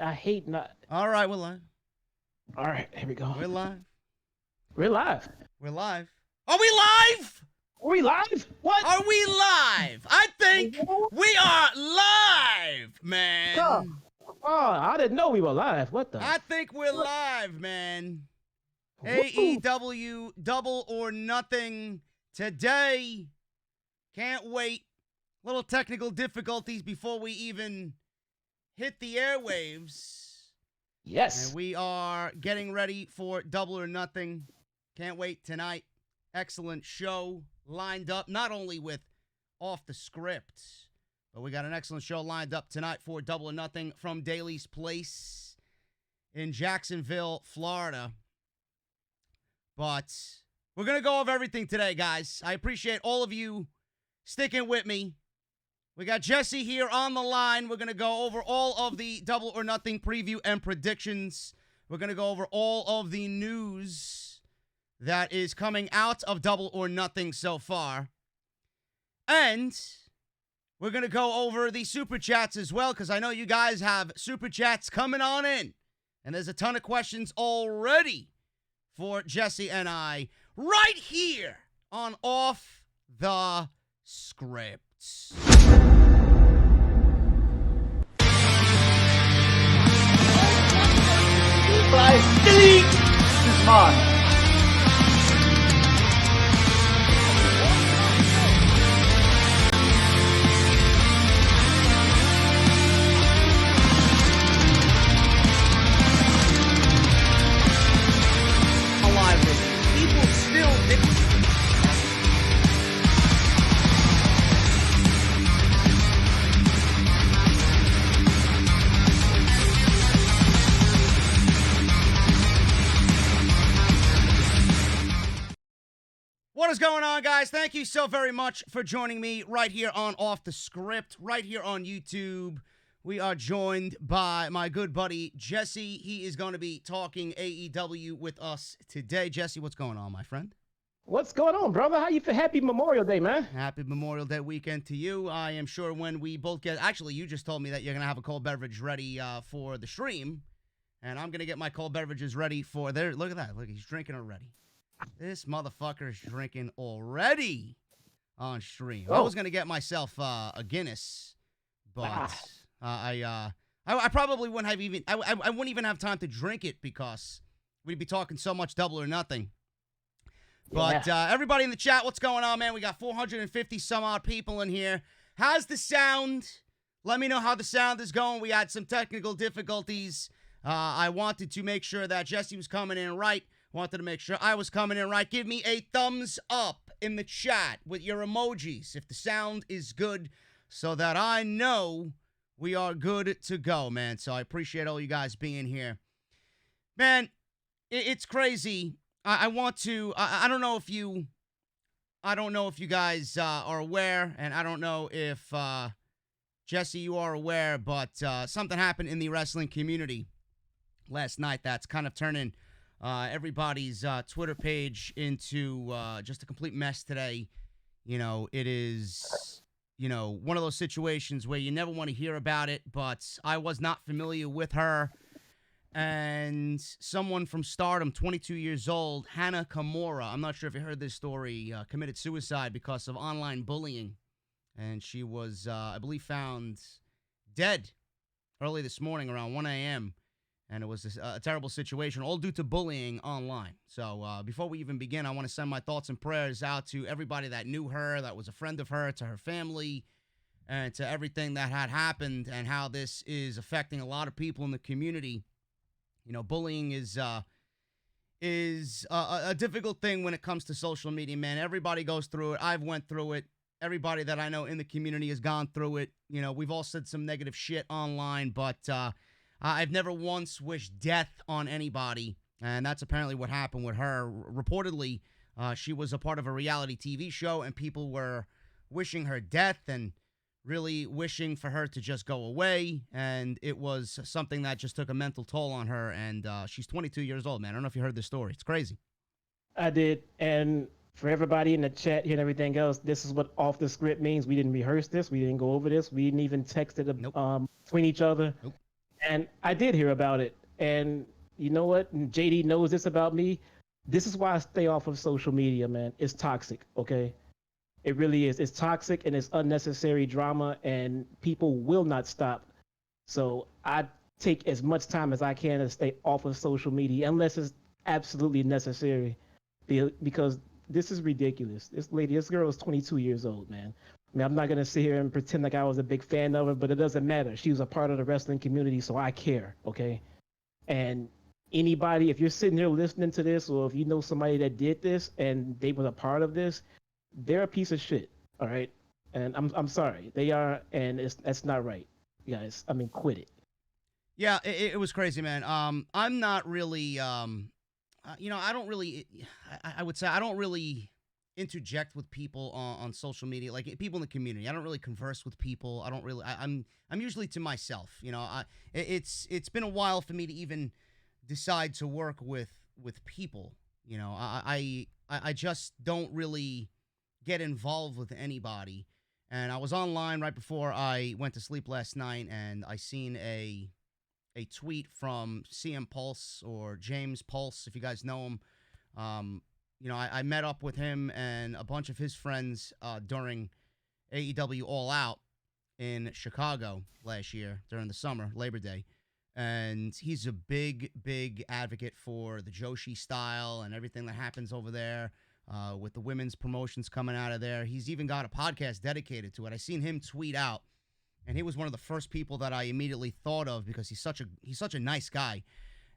I hate not. All right, we're live. All right, here we go. We're live. We're live. We're live. Are we live? Are we live? What? Are we live? I think we are live, man. Oh, I didn't know we were live. What the? I think we're live, man. AEW Double or Nothing today. Can't wait. Little technical difficulties before we even hit the airwaves. Yes. And we are getting ready for Double or Nothing. Can't wait tonight. Excellent show lined up, not only with Off the Script, but we got an excellent show lined up tonight for Double or Nothing from Daly's Place in Jacksonville, Florida. But we're going to go over everything today, guys. I appreciate all of you sticking with me. We got Jesse here on the line. We're going to go over all of the Double or Nothing preview and predictions. We're going to go over all of the news that is coming out of Double or Nothing so far. And we're going to go over the Super Chats as well, because I know you guys have Super Chats coming on in. And there's a ton of questions already for Jesse and I right here on Off the Script. Delete this man. Alive with you. People still What is going on, guys? Thank you so very much for joining me right here on Off the Script, right here on YouTube. We are joined by my good buddy, Jesse. He is going to be talking AEW with us today. Jesse, what's going on, my friend? What's going on, brother? How you feel? Happy Memorial Day, man. Happy Memorial Day weekend to you. I am sure when we both get... Actually, you just told me that you're going to have a cold beverage ready for the stream. And I'm going to get my cold beverages ready for... There. Look at that. Look, he's drinking already. This motherfucker is drinking already on stream. I was going to get myself a Guinness, but I probably wouldn't have even... I wouldn't even have time to drink it because we'd be talking so much Double or Nothing. But everybody in the chat, what's going on, man? We got 450 some odd people in here. How's the sound? Let me know how the sound is going. We had some technical difficulties. I wanted to make sure that Jesse was coming in right. Wanted to make sure I was coming in right. Give me a thumbs up in the chat with your emojis if the sound is good so that I know we are good to go, man. So I appreciate all you guys being here. Man, it's crazy. I don't know if you guys are aware, and I don't know if Jesse, you are aware, but something happened in the wrestling community last night that's kind of turning everybody's Twitter page into just a complete mess today. You know, it is, one of those situations where you never want to hear about it, but I was not familiar with her. And someone from Stardom, 22 years old, Hana Kimura, I'm not sure if you heard this story, committed suicide because of online bullying. And she was, I believe, found dead early this morning around 1 a.m., and it was a terrible situation, all due to bullying online. So before we even begin, I want to send my thoughts and prayers out to everybody that knew her, that was a friend of her, to her family, and to everything that had happened and how this is affecting a lot of people in the community. You know, bullying is a difficult thing when it comes to social media, man. Everybody goes through it. I've went through it. Everybody that I know in the community has gone through it. You know, we've all said some negative shit online, but I've never once wished death on anybody, and that's apparently what happened with her. Reportedly, she was a part of a reality TV show, and people were wishing her death and really wishing for her to just go away, and it was something that just took a mental toll on her, and she's 22 years old, man. I don't know if you heard this story. It's crazy. I did, and for everybody in the chat here and everything else, this is what Off the Script means. We didn't rehearse this. We didn't go over this. We didn't even text it between each other. Nope. And I did hear about it. And you know what? And JD knows this about me. This is why I stay off of social media, man. It's toxic, okay? It really is. It's toxic and it's unnecessary drama, and people will not stop. So I take as much time as I can to stay off of social media unless it's absolutely necessary, because this is ridiculous. This girl is 22 years old, man. I mean, I'm not gonna sit here and pretend like I was a big fan of her, but it doesn't matter. She was a part of the wrestling community, so I care, okay? And anybody, if you're sitting here listening to this, or if you know somebody that did this and they was a part of this, they're a piece of shit. All right, and I'm sorry, they are, and that's not right, guys. I mean, quit it. Yeah, it was crazy, man. I'm not really, I don't really, I would say I don't really interject with people on social media, like people in the community. I don't really converse with people. I don't really, I'm usually to myself. It's been a while for me to even decide to work with people. I just don't really get involved with anybody. And I was online right before I went to sleep last night, and I seen a tweet from CM Pulse, or James Pulse, if you guys know him. I met up with him and a bunch of his friends during AEW All Out in Chicago last year during the summer, Labor Day. And he's a big, big advocate for the Joshi style and everything that happens over there with the women's promotions coming out of there. He's even got a podcast dedicated to it. I seen him tweet out, and he was one of the first people that I immediately thought of because he's such a nice guy.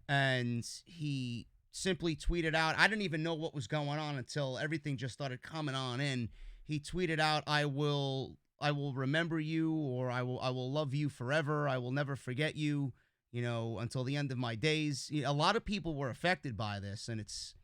And he simply tweeted out, I didn't even know what was going on until everything just started coming on in. He tweeted out, I will remember you, or I will love you forever. I will never forget you, until the end of my days. A lot of people were affected by this, and it's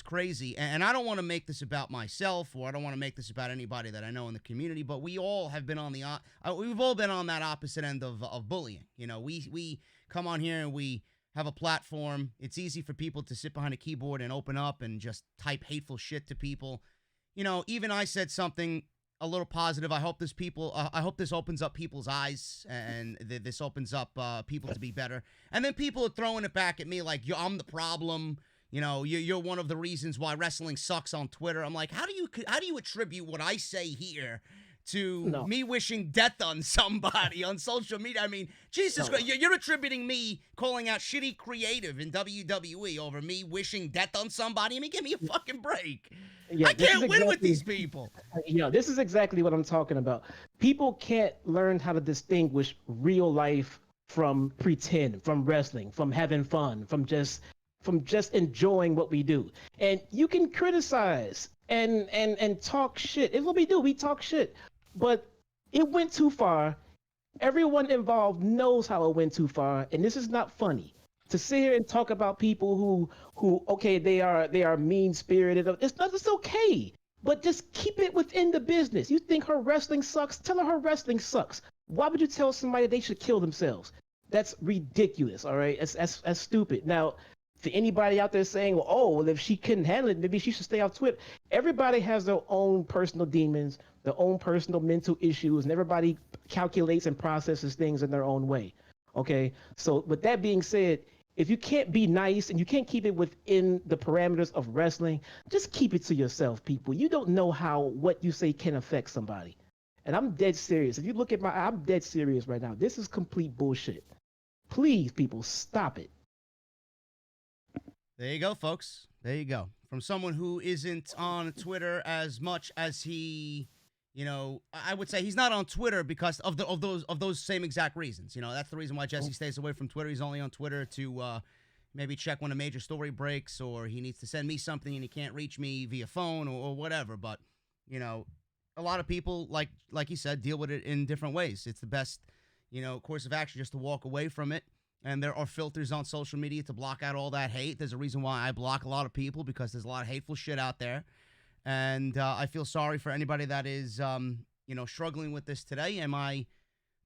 crazy. And I don't want to make this about myself, or I don't want to make this about anybody that I know in the community, but we all have been on we've all been on that opposite end of bullying. We come on here and we have a platform. It's easy for people to sit behind a keyboard and open up and just type hateful shit to people. Even I said something a little positive. I hope this opens up people's eyes, and this opens up people to be better. And then people are throwing it back at me like, I'm the problem. You're one of the reasons why wrestling sucks on Twitter. I'm like, how do you attribute what I say here to me wishing death on somebody on social media? I mean, Jesus Christ, you're attributing me calling out shitty creative in WWE over me wishing death on somebody? I mean, give me a fucking break. Yeah, I can't win with these people. Yeah, this is exactly what I'm talking about. People can't learn how to distinguish real life from pretend, from wrestling, from having fun, from just enjoying what we do. And you can criticize and talk shit. It's what we do. We talk shit. But it went too far. Everyone involved knows how it went too far, and this is not funny. To sit here and talk about people who okay, they are mean-spirited. It's okay. But just keep it within the business. You think her wrestling sucks? Tell her wrestling sucks. Why would you tell somebody they should kill themselves? That's ridiculous, all right? That's stupid. Now, for anybody out there saying, well, if she couldn't handle it, maybe she should stay off Twitter. Everybody has their own personal demons, their own personal mental issues, and everybody calculates and processes things in their own way. Okay? So with that being said, if you can't be nice and you can't keep it within the parameters of wrestling, just keep it to yourself, people. You don't know how what you say can affect somebody. And I'm dead serious. If you look at I'm dead serious right now. This is complete bullshit. Please, people, stop it. There you go, folks. There you go. From someone who isn't on Twitter as much as he, I would say he's not on Twitter because of those same exact reasons. That's the reason why Jesse stays away from Twitter. He's only on Twitter to maybe check when a major story breaks, or he needs to send me something and he can't reach me via phone or whatever. But, a lot of people, like you said, deal with it in different ways. It's the best, course of action just to walk away from it. And there are filters on social media to block out all that hate. There's a reason why I block a lot of people, because there's a lot of hateful shit out there. And I feel sorry for anybody that is, struggling with this today. And my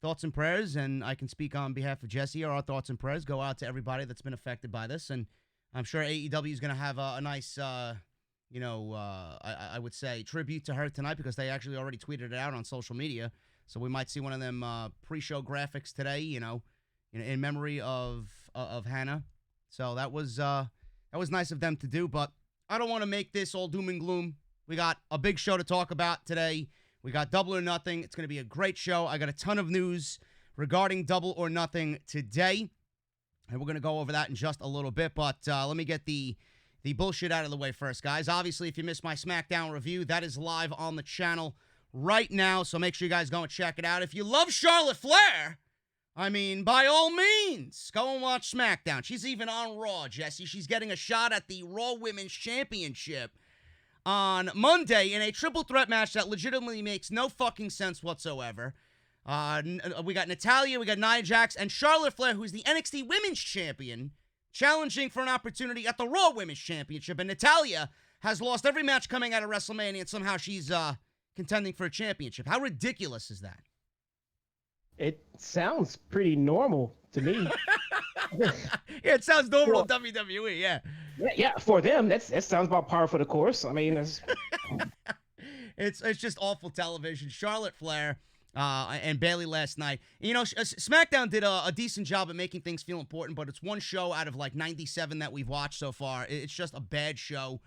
thoughts and prayers, and I can speak on behalf of Jesse, our thoughts and prayers go out to everybody that's been affected by this. And I'm sure AEW is going to have a nice, I would say, tribute to her tonight, because they actually already tweeted it out on social media. So we might see one of them pre-show graphics today, in memory of Hana. So that was nice of them to do. But I don't want to make this all doom and gloom. We got a big show to talk about today. We got Double or Nothing. It's going to be a great show. I got a ton of news regarding Double or Nothing today, and we're going to go over that in just a little bit. But let me get the bullshit out of the way first, guys. Obviously, if you missed my SmackDown review, that is live on the channel right now, so make sure you guys go and check it out. If you love Charlotte Flair, I mean, by all means, go and watch SmackDown. She's even on Raw, Jesse. She's getting a shot at the Raw Women's Championship on Monday in a triple threat match that legitimately makes no fucking sense whatsoever. We got Natalya, we got Nia Jax, and Charlotte Flair, who's the NXT Women's Champion, challenging for an opportunity at the Raw Women's Championship. And Natalya has lost every match coming out of WrestleMania, and somehow she's contending for a championship. How ridiculous is that? It sounds pretty normal to me. Yeah, it sounds normal in WWE, yeah. Yeah, for them, that sounds about par for the course. I mean, it's just awful television. Charlotte Flair and Bayley last night. You know, SmackDown did a decent job at making things feel important, but it's one show out of like 97 that we've watched so far. It's just a bad show.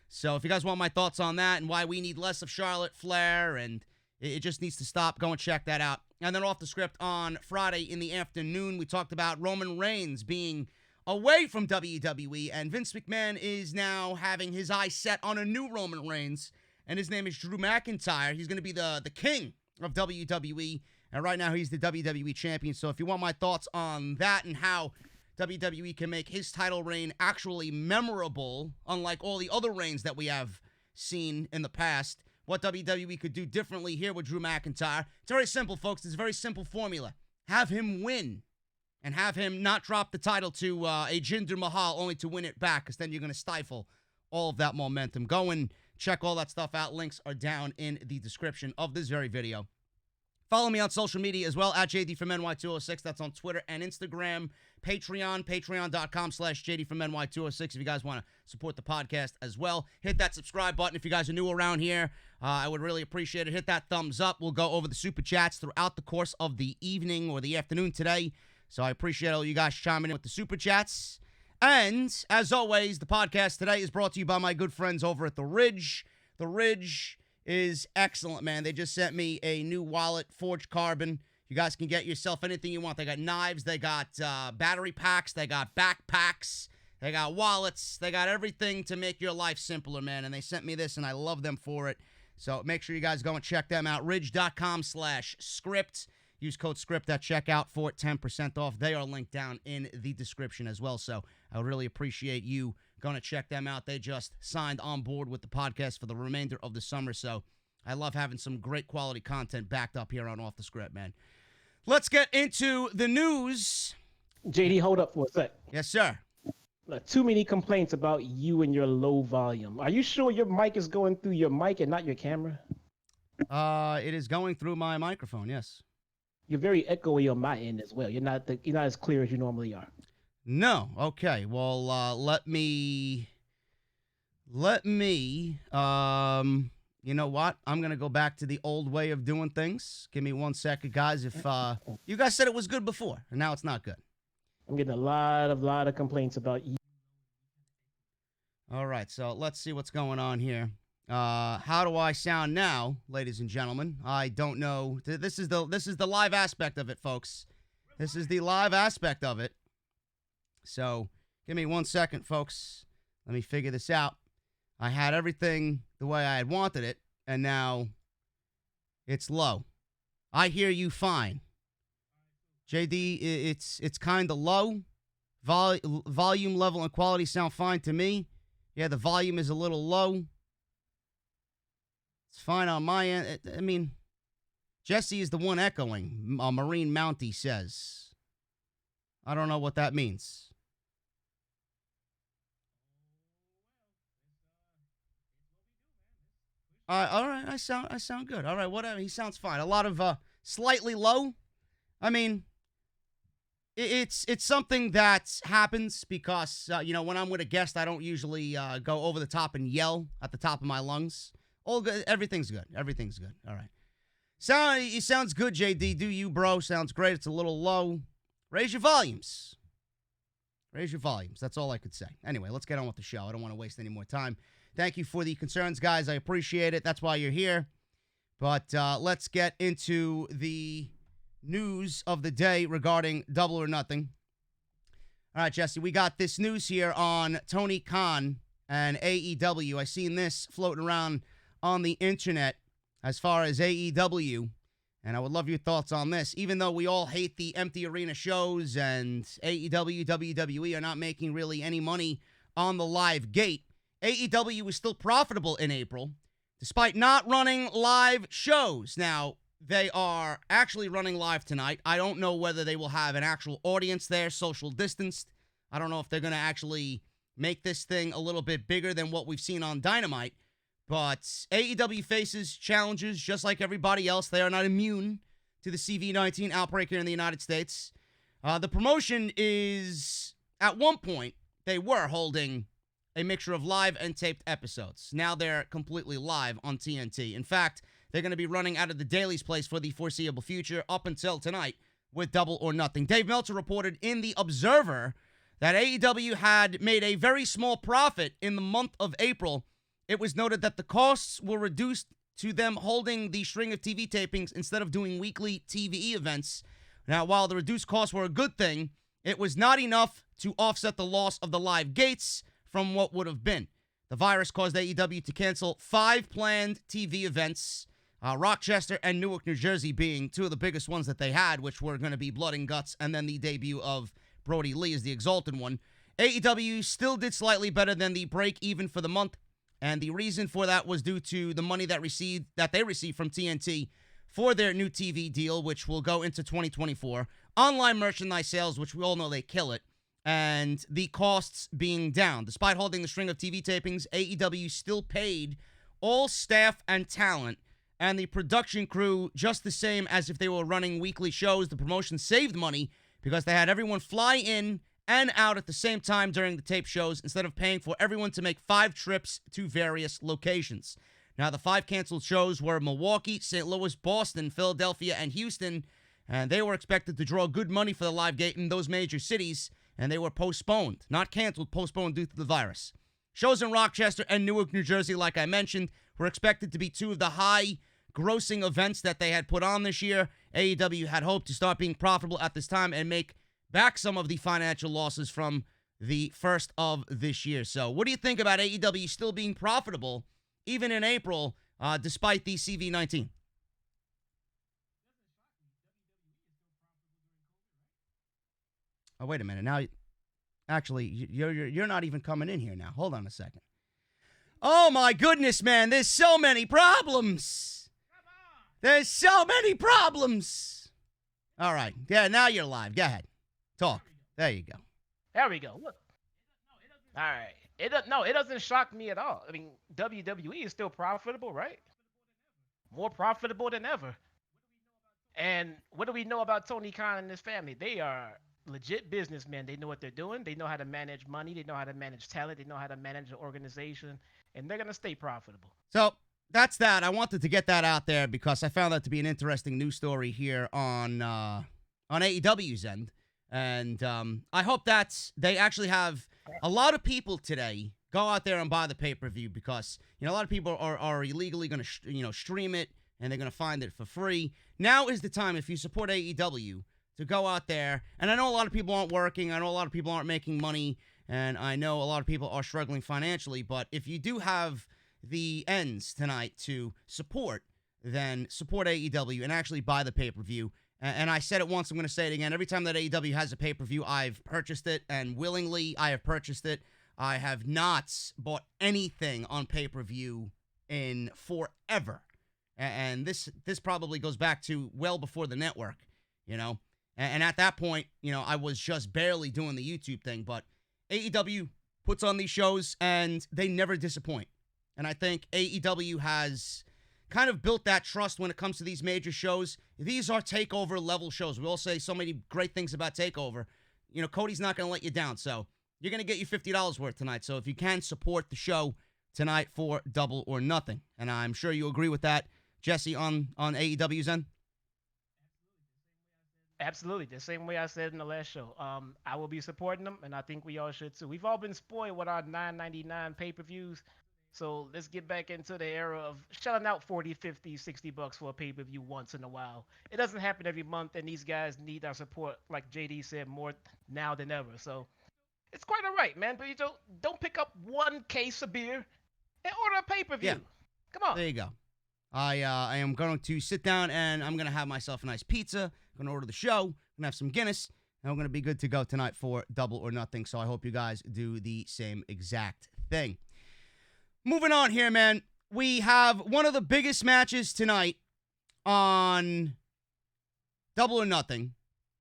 So if you guys want my thoughts on that and why we need less of Charlotte Flair and it just needs to stop, go and check that out. And then off the script on Friday in the afternoon, we talked about Roman Reigns being away from WWE, and Vince McMahon is now having his eyes set on a new Roman Reigns, and his name is Drew McIntyre. He's going to be the king of WWE, and right now he's the WWE champion. So if you want my thoughts on that and how WWE can make his title reign actually memorable, unlike all the other reigns that we have seen in the past, what WWE could do differently here with Drew McIntyre. It's very simple, folks. It's a very simple formula. Have him win and have him not drop the title to a Jinder Mahal only to win it back, because then you're going to stifle all of that momentum. Go and check all that stuff out. Links are down in the description of this very video. Follow me on social media as well, at JD from NY206. That's on Twitter and Instagram. Patreon, patreon.com/JD from NY206 if you guys want to support the podcast as well. Hit that subscribe button if you guys are new around here. I would really appreciate it. Hit that thumbs up. We'll go over the super chats throughout the course of the evening or the afternoon today. So I appreciate all you guys chiming in with the super chats. And as always, the podcast today is brought to you by my good friends over at The Ridge. The Ridge is excellent, man. They just sent me a new wallet, Forged Carbon. You guys can get yourself anything you want. They got knives, they got battery packs, they got backpacks, they got wallets, they got everything to make your life simpler, man. And they sent me this, and I love them for it. So make sure you guys go and check them out. Ridge.com/script. Use code SCRIPT at checkout for 10% off. They are linked down in the description as well. So I would really appreciate you going to check them out. They just signed on board with the podcast for the remainder of the summer. So I love having some great quality content backed up here on Off the Script, man. Let's get into the news. JD, hold up for a sec. Yes, sir. Too many complaints about you and your low volume. Are you sure your mic is going through your mic and not your camera? It is going through my microphone, yes. You're very echoey on my end as well. You're not as clear as you normally are. No. Okay. Well, let me, you know what? I'm going to go back to the old way of doing things. Give me 1 second, guys. If, you guys said it was good before, and now it's not good. I'm getting a lot of complaints about you. All right. So let's see what's going on here. How do I sound now, ladies and gentlemen? I don't know. This is the live aspect of it, folks. This is the live aspect of it. So give me 1 second, folks. Let me figure this out. I had everything the way I had wanted it, and now it's low. I hear you fine. JD, it's kind of low. Volume level and quality sound fine to me. Yeah, the volume is a little low. It's fine on my end. I mean, Jesse is the one echoing, Marine Mountie says. I don't know what that means. All right, I sound good. All right, whatever. He sounds fine. A lot of slightly low. I mean, it's something that happens because when I'm with a guest, I don't usually go over the top and yell at the top of my lungs. All good. Everything's good. Everything's good. All right. It sounds good, JD. Do you, bro? Sounds great. It's a little low. Raise your volumes. Raise your volumes. That's all I could say. Anyway, let's get on with the show. I don't want to waste any more time. Thank you for the concerns, guys. I appreciate it. That's why you're here. But let's get into the news of the day regarding Double or Nothing. All right, Jesse, we got this news here on Tony Khan and AEW. I seen this floating around on the internet as far as AEW, and I would love your thoughts on this. Even though we all hate the empty arena shows and AEW, WWE are not making really any money on the live gate, AEW is still profitable in April, despite not running live shows. Now, they are actually running live tonight. I don't know whether they will have an actual audience there, social distanced. I don't know if they're going to actually make this thing a little bit bigger than what we've seen on Dynamite. But AEW faces challenges just like everybody else. They are not immune to the CV-19 outbreak here in the United States. The promotion is, at one point, they were holding a mixture of live and taped episodes. Now they're completely live on TNT. In fact, they're going to be running out of the Daily's place for the foreseeable future up until tonight with Double or Nothing. Dave Meltzer reported in The Observer that AEW had made a very small profit in the month of April. It was noted that the costs were reduced to them holding the string of TV tapings instead of doing weekly TV events. Now, while the reduced costs were a good thing, it was not enough to offset the loss of the live gates from what would have been. The virus caused AEW to cancel 5 planned TV events, Rochester and Newark, New Jersey being 2 of the biggest ones that they had, which were going to be Blood and Guts, and then the debut of Brodie Lee as the Exalted One. AEW still did slightly better than the break even for the month, and the reason for that was due to the money that they received from TNT for their new TV deal, which will go into 2024, online merchandise sales, which we all know they kill it, and the costs being down. Despite holding the string of TV tapings, AEW still paid all staff and talent and the production crew just the same as if they were running weekly shows. The promotion saved money because they had everyone fly in and out at the same time during the tape shows instead of paying for everyone to make 5 trips to various locations. Now, the 5 canceled shows were Milwaukee, St. Louis, Boston, Philadelphia, and Houston, and they were expected to draw good money for the live gate in those major cities, and they were postponed. Not canceled, postponed due to the virus. Shows in Rochester and Newark, New Jersey, like I mentioned, were expected to be 2 of the high-grossing events that they had put on this year. AEW had hoped to start being profitable at this time and make back some of the financial losses from the first of this year. So what do you think about AEW still being profitable, even in April, despite the CV-19? Oh, wait a minute. Now, actually, you're not even coming in here now. Hold on a second. Oh, my goodness, man. There's so many problems. There's so many problems. All right. Yeah, now you're live. Go ahead. Talk. There you go. There we go. Look. All right. It doesn't shock me at all. I mean, WWE is still profitable, right? More profitable than ever. And what do we know about Tony Khan and his family? They are legit businessmen. They know what they're doing. They know how to manage money. They know how to manage talent. They know how to manage an organization. And they're going to stay profitable. So that's that. I wanted to get that out there because I found that to be an interesting news story here on AEW's end. And I hope that they actually have a lot of people today go out there and buy the pay-per-view because, a lot of people are illegally going to, stream it and they're going to find it for free. Now is the time, if you support AEW, to go out there. And I know a lot of people aren't working. I know a lot of people aren't making money. And I know a lot of people are struggling financially. But if you do have the ends tonight to support, then support AEW and actually buy the pay-per-view. And I said it once, I'm going to say it again. Every time that AEW has a pay-per-view, I've purchased it, and willingly I have purchased it. I have not bought anything on pay-per-view in forever. And this probably goes back to well before the network, And at that point, I was just barely doing the YouTube thing. But AEW puts on these shows, and they never disappoint. And I think AEW has kind of built that trust when it comes to these major shows. These are takeover level shows. We all say so many great things about takeover. Cody's not going to let you down. So you're going to get your $50 worth tonight. So if you can, support the show tonight for Double or Nothing. And I'm sure you agree with that, Jesse, on AEW's end. Absolutely, the same way I said in the last show. I will be supporting them, and I think we all should too. We've all been spoiled with our 9.99 pay-per-views, so let's get back into the era of shelling out 40, 50, $60 for a pay-per-view once in a while. It doesn't happen every month, and these guys need our support, like JD said, more now than ever. So it's quite all right, man. But you don't pick up one case of beer and order a pay-per-view. Yeah. Come on. There you go. I am going to sit down and I'm going to have myself a nice pizza. I'm going to order the show. I'm going to have some Guinness. And I'm going to be good to go tonight for Double or Nothing. So I hope you guys do the same exact thing. Moving on here, man. We have one of the biggest matches tonight on Double or Nothing.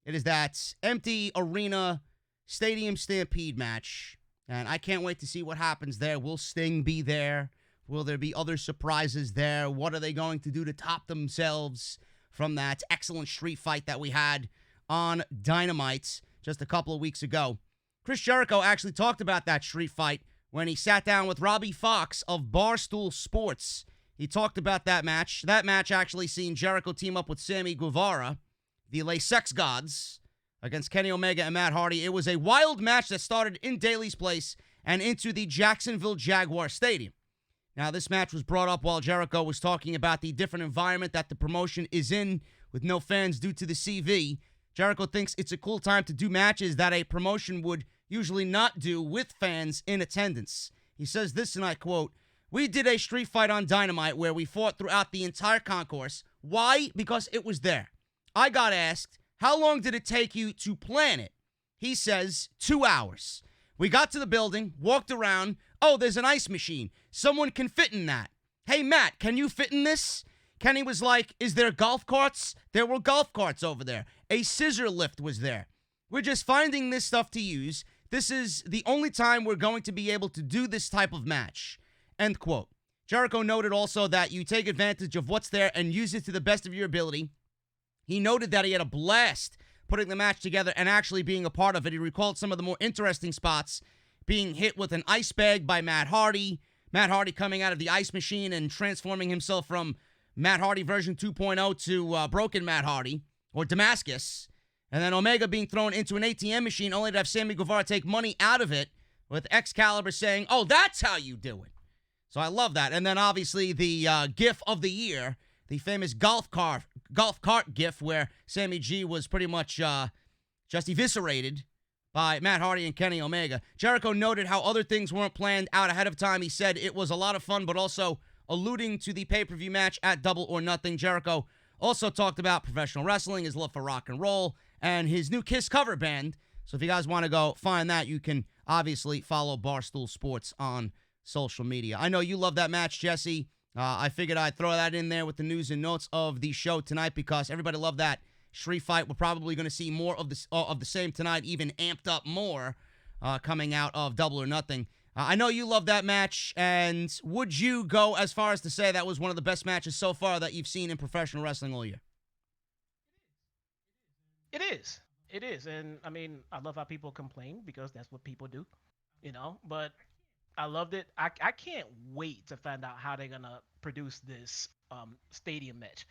It is that empty arena stadium stampede match. And I can't wait to see what happens there. Will Sting be there? Will there be other surprises there? What are they going to do to top themselves from that excellent street fight that we had on Dynamite just a couple of weeks ago? Chris Jericho actually talked about that street fight when he sat down with Robbie Fox of Barstool Sports. He talked about that match. That match actually seen Jericho team up with Sammy Guevara, the Le Sex Gods, against Kenny Omega and Matt Hardy. It was a wild match that started in Daly's Place and into the Jacksonville Jaguar Stadium. Now, this match was brought up while Jericho was talking about the different environment that the promotion is in with no fans due to the CV. Jericho thinks it's a cool time to do matches that a promotion would usually not do with fans in attendance. He says this, and I quote, "We did a street fight on Dynamite where we fought throughout the entire concourse. Why? Because it was there. I got asked, how long did it take you to plan it? He says, 2 hours. We got to the building, walked around. Oh, there's an ice machine. Someone can fit in that. Hey, Matt, can you fit in this? Kenny was like, is there golf carts? There were golf carts over there. A scissor lift was there. We're just finding this stuff to use. This is the only time we're going to be able to do this type of match." End quote. Jericho noted also that you take advantage of what's there and use it to the best of your ability. He noted that he had a blast putting the match together and actually being a part of it. He recalled some of the more interesting spots, being hit with an ice bag by Matt Hardy coming out of the ice machine and transforming himself from Matt Hardy version 2.0 to Broken Matt Hardy, or Damascus, and then Omega being thrown into an ATM machine only to have Sammy Guevara take money out of it, with Excalibur saying, "Oh, that's how you do it." So I love that. And then obviously the GIF of the year, the famous golf cart GIF where Sammy G was pretty much just eviscerated by Matt Hardy and Kenny Omega. Jericho noted how other things weren't planned out ahead of time. He said it was a lot of fun, but also alluding to the pay-per-view match at Double or Nothing. Jericho also talked about professional wrestling, his love for rock and roll, and his new Kiss cover band. So if you guys want to go find that, you can obviously follow Barstool Sports on social media. I know you love that match, Jesse. I figured I'd throw that in there with the news and notes of the show tonight because everybody loved that street fight. We're probably going to see more of the same tonight, even amped up more coming out of Double or Nothing. I know you love that match, and would you go as far as to say that was one of the best matches so far that you've seen in professional wrestling all year? It is. It is. And I mean, I love how people complain because that's what people do, but I loved it. I can't wait to find out how they're going to produce this stadium match.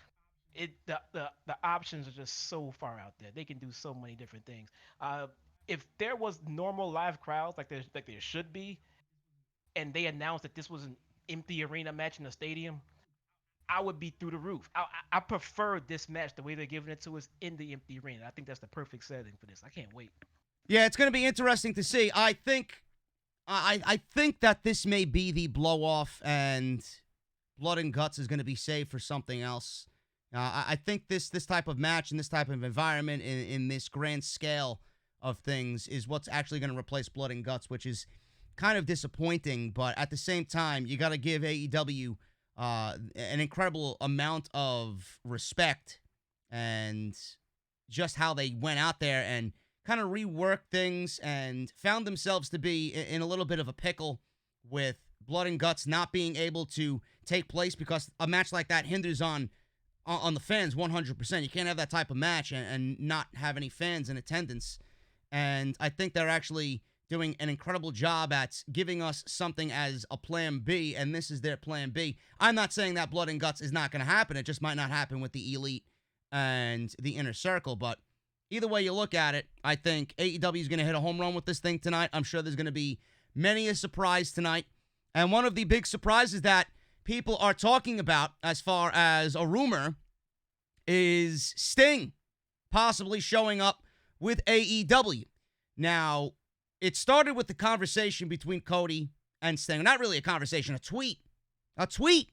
The options are just so far out there. They can do so many different things. If there was normal live crowds like there should be, and they announced that this was an empty arena match in a stadium, I would be through the roof. I prefer this match the way they're giving it to us in the empty arena. I think that's the perfect setting for this. I can't wait. Yeah, it's going to be interesting to see. I think that this may be the blow-off, and Blood and Guts is going to be saved for something else. I think this type of match and this type of environment in this grand scale of things is what's actually going to replace Blood and Guts, which is kind of disappointing. But at the same time, you got to give AEW an incredible amount of respect and just how they went out there and kind of reworked things and found themselves to be in a little bit of a pickle with Blood and Guts not being able to take place because a match like that hinders on the fans 100%. You can't have that type of match and not have any fans in attendance. And I think they're actually doing an incredible job at giving us something as a plan B, and this is their plan B. I'm not saying that Blood and Guts is not going to happen. It just might not happen with the Elite and the Inner Circle, but either way you look at it, I think AEW is going to hit a home run with this thing tonight. I'm sure there's going to be many a surprise tonight. And one of the big surprises that people are talking about as far as a rumor is Sting possibly showing up with AEW. Now, it started with the conversation between Cody and Sting. Not really a conversation, a tweet. A tweet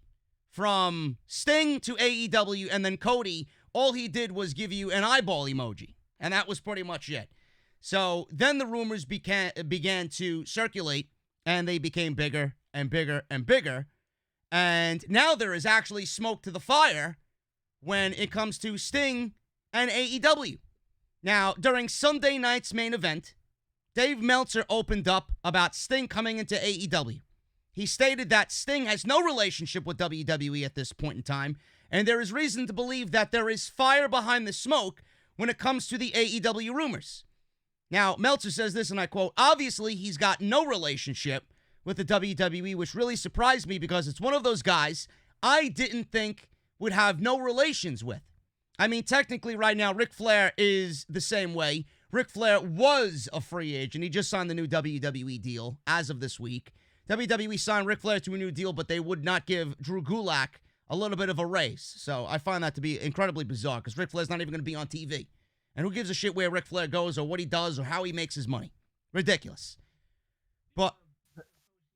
from Sting to AEW, and then Cody, all he did was give you an eyeball emoji. And that was pretty much it. So then the rumors began to circulate, and they became bigger and bigger and bigger. And now there is actually smoke to the fire when it comes to Sting and AEW. Now, during Sunday night's main event, Dave Meltzer opened up about Sting coming into AEW. He stated that Sting has no relationship with WWE at this point in time, and there is reason to believe that there is fire behind the smoke when it comes to the AEW rumors. Now, Meltzer says this, and I quote, "Obviously, he's got no relationship with the WWE, which really surprised me because it's one of those guys I didn't think would have no relations with." I mean, technically right now, Ric Flair is the same way. Ric Flair was a free agent. He just signed the new WWE deal as of this week. WWE signed Ric Flair to a new deal, but they would not give Drew Gulak a little bit of a raise. So I find that to be incredibly bizarre because Ric Flair's not even going to be on TV. And who gives a shit where Ric Flair goes or what he does or how he makes his money? Ridiculous. But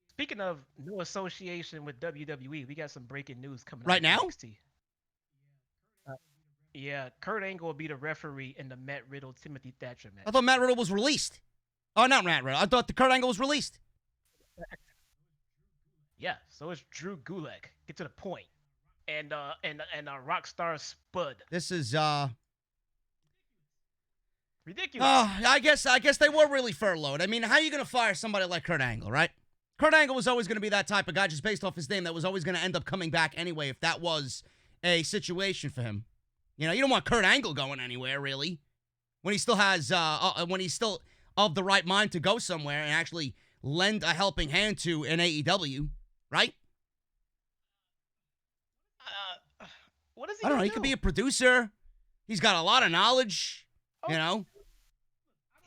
speaking of no association with WWE, we got some breaking news coming right out now? NXT. Yeah, Kurt Angle will be the referee in the Matt Riddle-Timothy Thatcher match. I thought Matt Riddle was released. Oh, not Matt Riddle. I thought the Kurt Angle was released. Yeah, so it's Drew Gulak. Get to the point. And Rockstar Spud. This is Ridiculous. Oh, I guess they were really furloughed. I mean, how are you going to fire somebody like Kurt Angle, right? Kurt Angle was always going to be that type of guy just based off his name that was always going to end up coming back anyway if that was a situation for him. You know, you don't want Kurt Angle going anywhere, really. When he still has, when he's still of the right mind to go somewhere and actually lend a helping hand to an AEW, right? What is he? I don't know. He could be a producer. He's got a lot of knowledge, you know?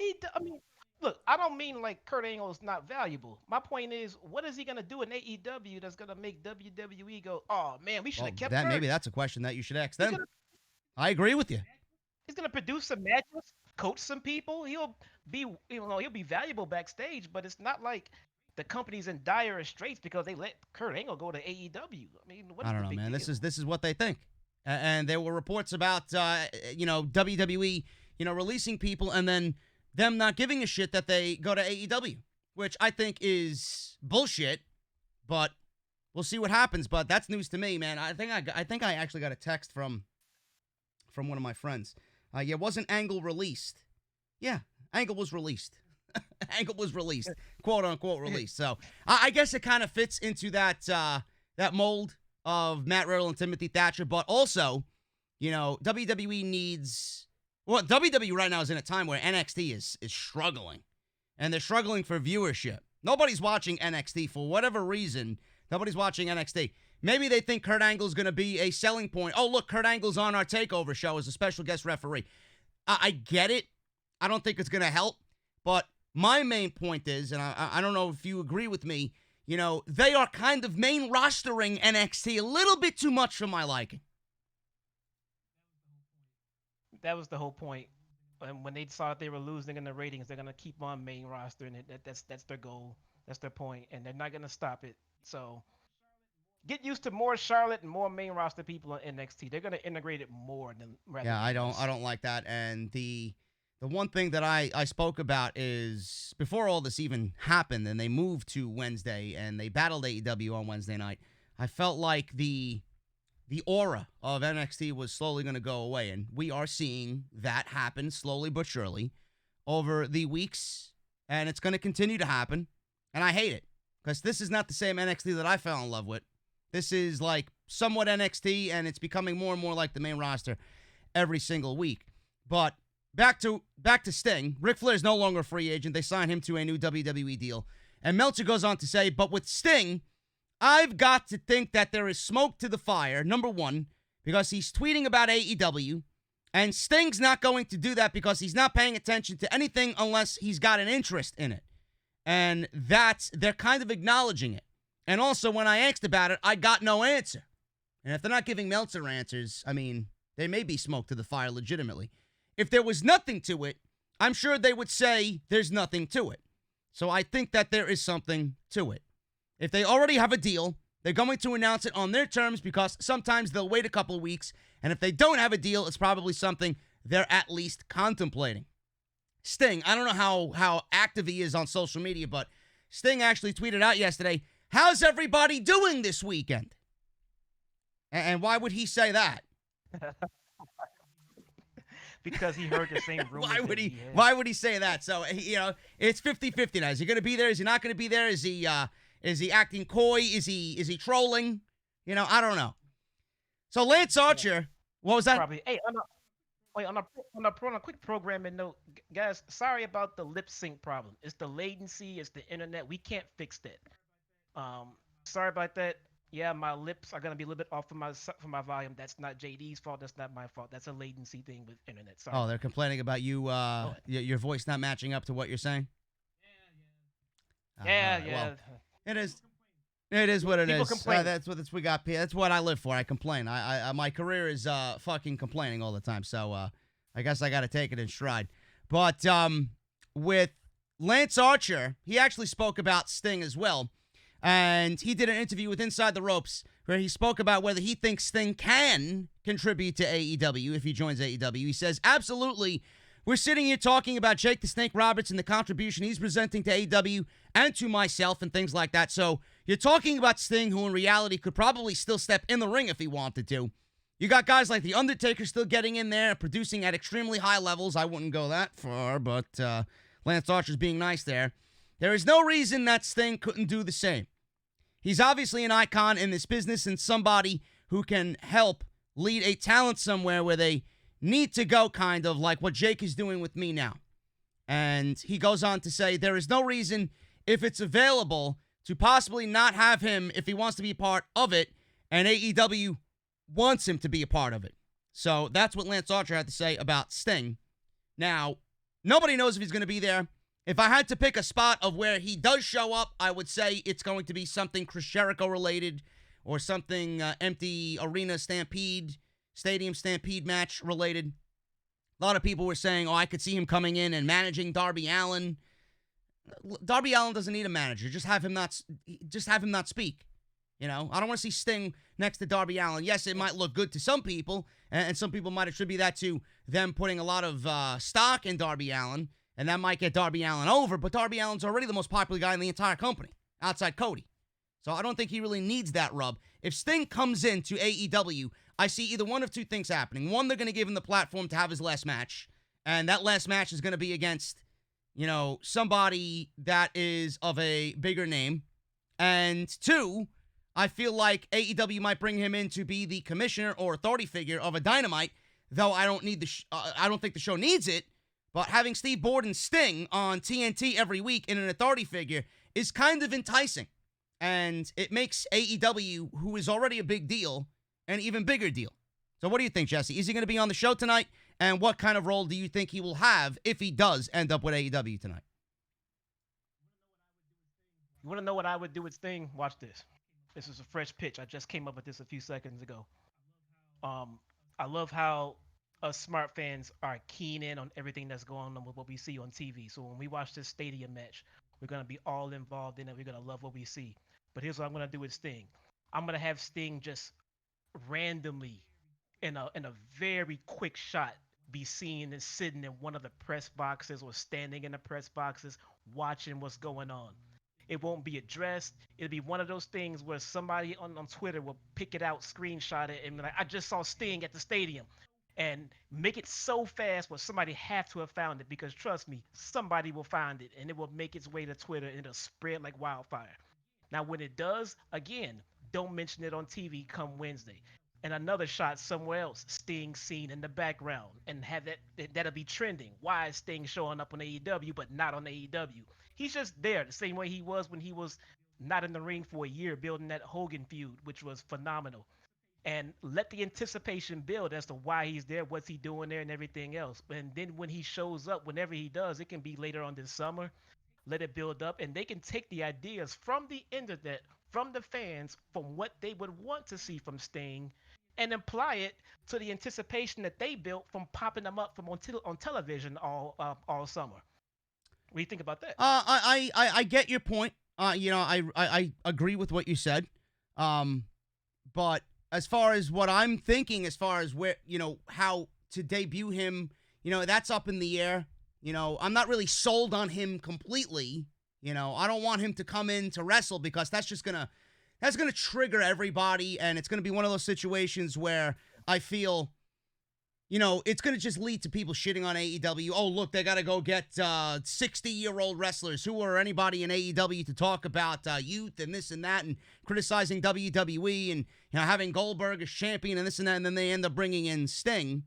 I mean, look, I don't mean like Kurt Angle is not valuable. My point is, what is he going to do in AEW that's going to make WWE go, oh, man, we should have kept Kurt? Maybe that's a question that you should ask them. I agree with you. He's gonna produce some matches, coach some people. He'll be valuable backstage, but it's not like the company's in dire straits because they let Kurt Angle go to AEW. I mean, I don't know, man. This is what they think, and there were reports about WWE, releasing people and then them not giving a shit that they go to AEW, which I think is bullshit. But we'll see what happens. But that's news to me, man. I think I actually got a text from one of my friends. Yeah, wasn't Angle released? Yeah, Angle was released. Angle was released, quote unquote released. So I guess it kind of fits into that mold of Matt Riddle and Timothy Thatcher. But also, WWE needs. Well, WWE right now is in a time where NXT is struggling, and they're struggling for viewership. Nobody's watching NXT for whatever reason. Nobody's watching NXT. Maybe they think Kurt Angle's going to be a selling point. Oh, look, Kurt Angle's on our TakeOver show as a special guest referee. I get it. I don't think it's going to help. But my main point is, and I don't know if you agree with me, they are kind of main rostering NXT a little bit too much for my liking. That was the whole point. And when they saw that they were losing in the ratings, they're going to keep on main rostering it. That's their goal. That's their point. And they're not going to stop it. So get used to more Charlotte and more main roster people in NXT. They're going to integrate it more than yeah. I don't like that. And the one thing that I spoke about is before all this even happened, and they moved to Wednesday and they battled AEW on Wednesday night. I felt like the aura of NXT was slowly going to go away, and we are seeing that happen slowly but surely over the weeks, and it's going to continue to happen. And I hate it because this is not the same NXT that I fell in love with. This is like somewhat NXT, and it's becoming more and more like the main roster every single week. But back to Sting. Ric Flair is no longer a free agent. They signed him to a new WWE deal. And Meltzer goes on to say, but with Sting, I've got to think that there is smoke to the fire, number one, because he's tweeting about AEW, And Sting's not going to do that because he's not paying attention to anything unless he's got an interest in it. And they're kind of acknowledging it. And also, when I asked about it, I got no answer. And if they're not giving Meltzer answers, I mean, they may be smoke to the fire legitimately. If there was nothing to it, I'm sure they would say there's nothing to it. So I think that there is something to it. If they already have a deal, they're going to announce it on their terms because sometimes they'll wait a couple of weeks. And if they don't have a deal, it's probably something they're at least contemplating. Sting, I don't know how active he is on social media, but Sting actually tweeted out yesterday, "How's everybody doing this weekend?" And why would he say that? Because he heard the same rumors. Why would he say that? So, it's 50-50 now. Is he going to be there? Is he not going to be there? Is he acting coy? Is he trolling? I don't know. So Lance Archer, what was that? Probably. Hey, on a quick programming note, guys, sorry about the lip sync problem. It's the latency, it's the internet. We can't fix that. Sorry about that. Yeah, my lips are gonna be a little bit off from my volume. That's not JD's fault. That's not my fault. That's a latency thing with internet. Sorry. Oh, they're complaining about you, your voice not matching up to what you're saying. Yeah. Well, it is. It is what it People is. complain. That's what we got. That's what I live for. I complain. I my career is fucking complaining all the time. So I guess I got to take it in stride. But with Lance Archer, he actually spoke about Sting as well. And he did an interview with Inside the Ropes where he spoke about whether he thinks Sting can contribute to AEW if he joins AEW. He says, absolutely. We're sitting here talking about Jake the Snake Roberts and the contribution he's presenting to AEW and to myself and things like that. So you're talking about Sting, who in reality could probably still step in the ring if he wanted to. You got guys like The Undertaker still getting in there, producing at extremely high levels. I wouldn't go that far, but Lance Archer's being nice there. There is no reason that Sting couldn't do the same. He's obviously an icon in this business and somebody who can help lead a talent somewhere where they need to go, kind of like what Jake is doing with me now. And he goes on to say, there is no reason, if it's available, to possibly not have him if he wants to be a part of it, and AEW wants him to be a part of it. So that's what Lance Archer had to say about Sting. Now, nobody knows if he's going to be there. If I had to pick a spot of where he does show up, I would say it's going to be something Chris Jericho related or something empty arena Stampede, stadium Stampede match related. A lot of people were saying, I could see him coming in and managing Darby Allin. Darby Allin doesn't need a manager. Just have him not speak. I don't want to see Sting next to Darby Allin. Yes, it might look good to some people, and some people might attribute that to them putting a lot of stock in Darby Allin. And that might get Darby Allin over, but Darby Allin's already the most popular guy in the entire company, outside Cody. So I don't think he really needs that rub. If Sting comes into AEW, I see either one of two things happening. One, they're going to give him the platform to have his last match, and that last match is going to be against, somebody that is of a bigger name. And two, I feel like AEW might bring him in to be the commissioner or authority figure of a Dynamite, though I don't think the show needs it. But having Steve Borden Sting on TNT every week in an authority figure is kind of enticing. And it makes AEW, who is already a big deal, an even bigger deal. So what do you think, Jesse? Is he going to be on the show tonight? And what kind of role do you think he will have if he does end up with AEW tonight? You want to know what I would do with Sting? Watch this. This is a fresh pitch. I just came up with this a few seconds ago. I love how us smart fans are keen in on everything that's going on with what we see on TV. So when we watch this stadium match, we're going to be all involved in it. We're going to love what we see. But here's what I'm going to do with Sting. I'm going to have Sting just randomly in a very quick shot be seen and sitting in one of the press boxes or standing in the press boxes watching what's going on. It won't be addressed. It'll be one of those things where somebody on Twitter will pick it out, screenshot it, and be like, I just saw Sting at the stadium. And make it so fast where somebody have to have found it, because trust me, somebody will find it and it will make its way to Twitter and it'll spread like wildfire. Now, when it does, again, don't mention it on TV come Wednesday. And another shot somewhere else, Sting seen in the background, and have that'll be trending. Why is Sting showing up on AEW but not on AEW? He's just there the same way he was when he was not in the ring for a year building that Hogan feud, which was phenomenal. and let the anticipation build as to why he's there, what's he doing there, and everything else. And then when he shows up, whenever he does, it can be later on this summer. Let it build up, and they can take the ideas from the internet, from the fans, from what they would want to see from Sting, and apply it to the anticipation that they built from popping them up from on television all summer. What do you think about that? I get your point. I agree with what you said. But as far as what I'm thinking, as far as where, how to debut him, that's up in the air. I'm not really sold on him completely. I don't want him to come in to wrestle because that's gonna trigger everybody, and it's gonna be one of those situations where I feel, it's gonna just lead to people shitting on AEW. Oh, look, they gotta go get 60-year-old wrestlers. Who are anybody in AEW to talk about youth and this and that, and criticizing WWE and having Goldberg as champion and this and that, and then they end up bringing in Sting.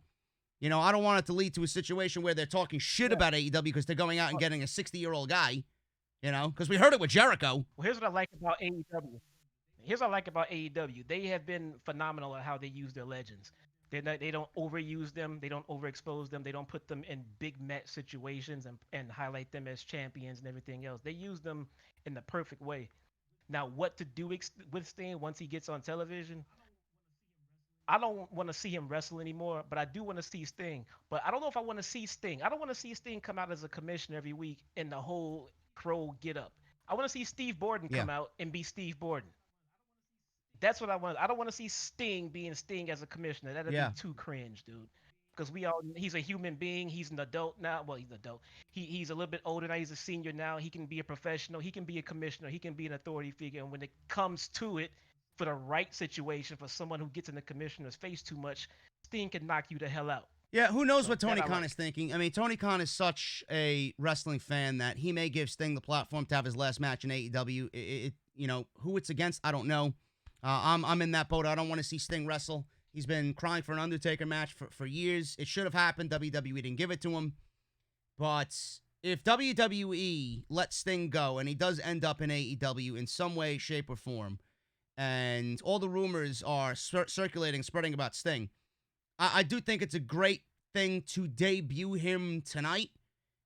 I don't want it to lead to a situation where they're talking shit about AEW because they're going out and getting a 60-year-old guy, because we heard it with Jericho. Well, here's what I like about AEW. They have been phenomenal at how they use their legends. They don't overuse them. They don't overexpose them. They don't put them in big match situations and highlight them as champions and everything else. They use them in the perfect way. Now, what to do with Sting once he gets on television? I don't want to see him wrestle anymore, but I do want to see Sting. But I don't know if I want to see Sting. I don't want to see Sting come out as a commissioner every week in the whole Crow get up. I want to see Steve Borden come out and be Steve Borden. That's what I want. I don't want to see Sting being Sting as a commissioner. That'd be too cringe, dude. Because he's a human being. He's an adult now. Well, he's an adult. He's a little bit older now. He's a senior now. He can be a professional. He can be a commissioner. He can be an authority figure. And when it comes to it, for the right situation, for someone who gets in the commissioner's face too much, Sting can knock you the hell out. Yeah, who knows what Tony Khan is thinking? I mean, Tony Khan is such a wrestling fan that he may give Sting the platform to have his last match in AEW. Who it's against, I don't know. I'm in that boat. I don't want to see Sting wrestle. He's been crying for an Undertaker match for years. It should have happened. WWE didn't give it to him. But if WWE lets Sting go and he does end up in AEW in some way, shape, or form, and all the rumors are circulating, spreading about Sting, I do think it's a great thing to debut him tonight,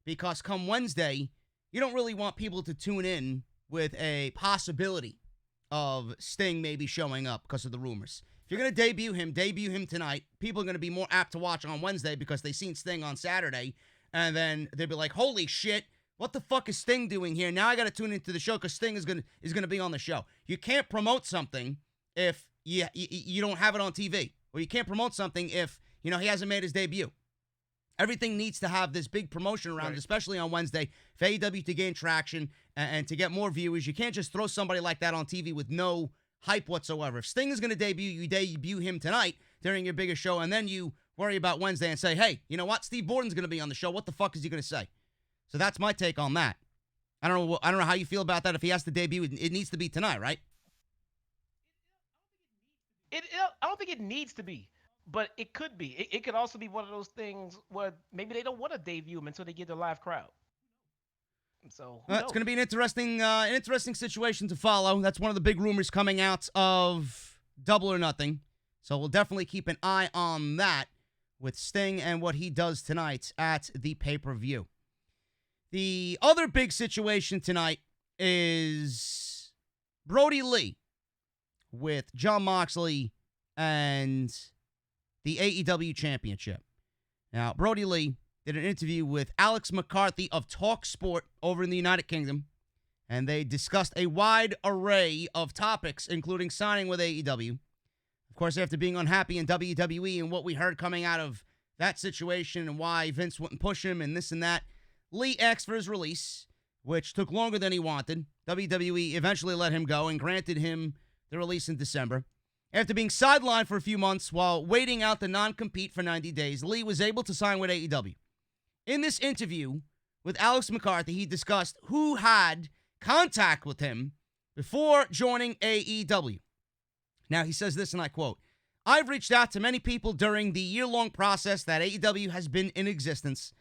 because come Wednesday, you don't really want people to tune in with a possibility of Sting maybe showing up because of the rumors. If you're going to debut him tonight. People are going to be more apt to watch on Wednesday because they seen Sting on Saturday, and then they'll be like, holy shit, what the fuck is Sting doing here? Now I got to tune into the show because Sting is going to be on the show. You can't promote something if you don't have it on TV, or you can't promote something if he hasn't made his debut. Everything needs to have this big promotion around it, especially on Wednesday, for AEW to gain traction and to get more viewers. You can't just throw somebody like that on TV with no hype whatsoever. If Sting is going to debut, you debut him tonight during your biggest show, and then you worry about Wednesday and say, hey, you know what? Steve Borden's going to be on the show. What the fuck is he going to say? So that's my take on that. I don't know how you feel about that. If he has to debut, it needs to be tonight, right? I don't think it needs to be, but it could be. It could also be one of those things where maybe they don't want to debut him until they get the live crowd. So it's going to be an interesting situation to follow. That's one of the big rumors coming out of Double or Nothing. So we'll definitely keep an eye on that with Sting and what he does tonight at the pay-per-view. The other big situation tonight is Brodie Lee with Jon Moxley and the AEW Championship. Now, Brodie Lee did an interview with Alex McCarthy of TalkSport over in the United Kingdom, and they discussed a wide array of topics, including signing with AEW. Of course, after being unhappy in WWE and what we heard coming out of that situation and why Vince wouldn't push him and this and that, Lee asked for his release, which took longer than he wanted. WWE eventually let him go and granted him the release in December. After being sidelined for a few months while waiting out the non-compete for 90 days, Lee was able to sign with AEW. In this interview with Alex McCarthy, he discussed who had contact with him before joining AEW. Now, he says this, and I quote, "I've reached out to many people during the year-long process that AEW has been in existence,"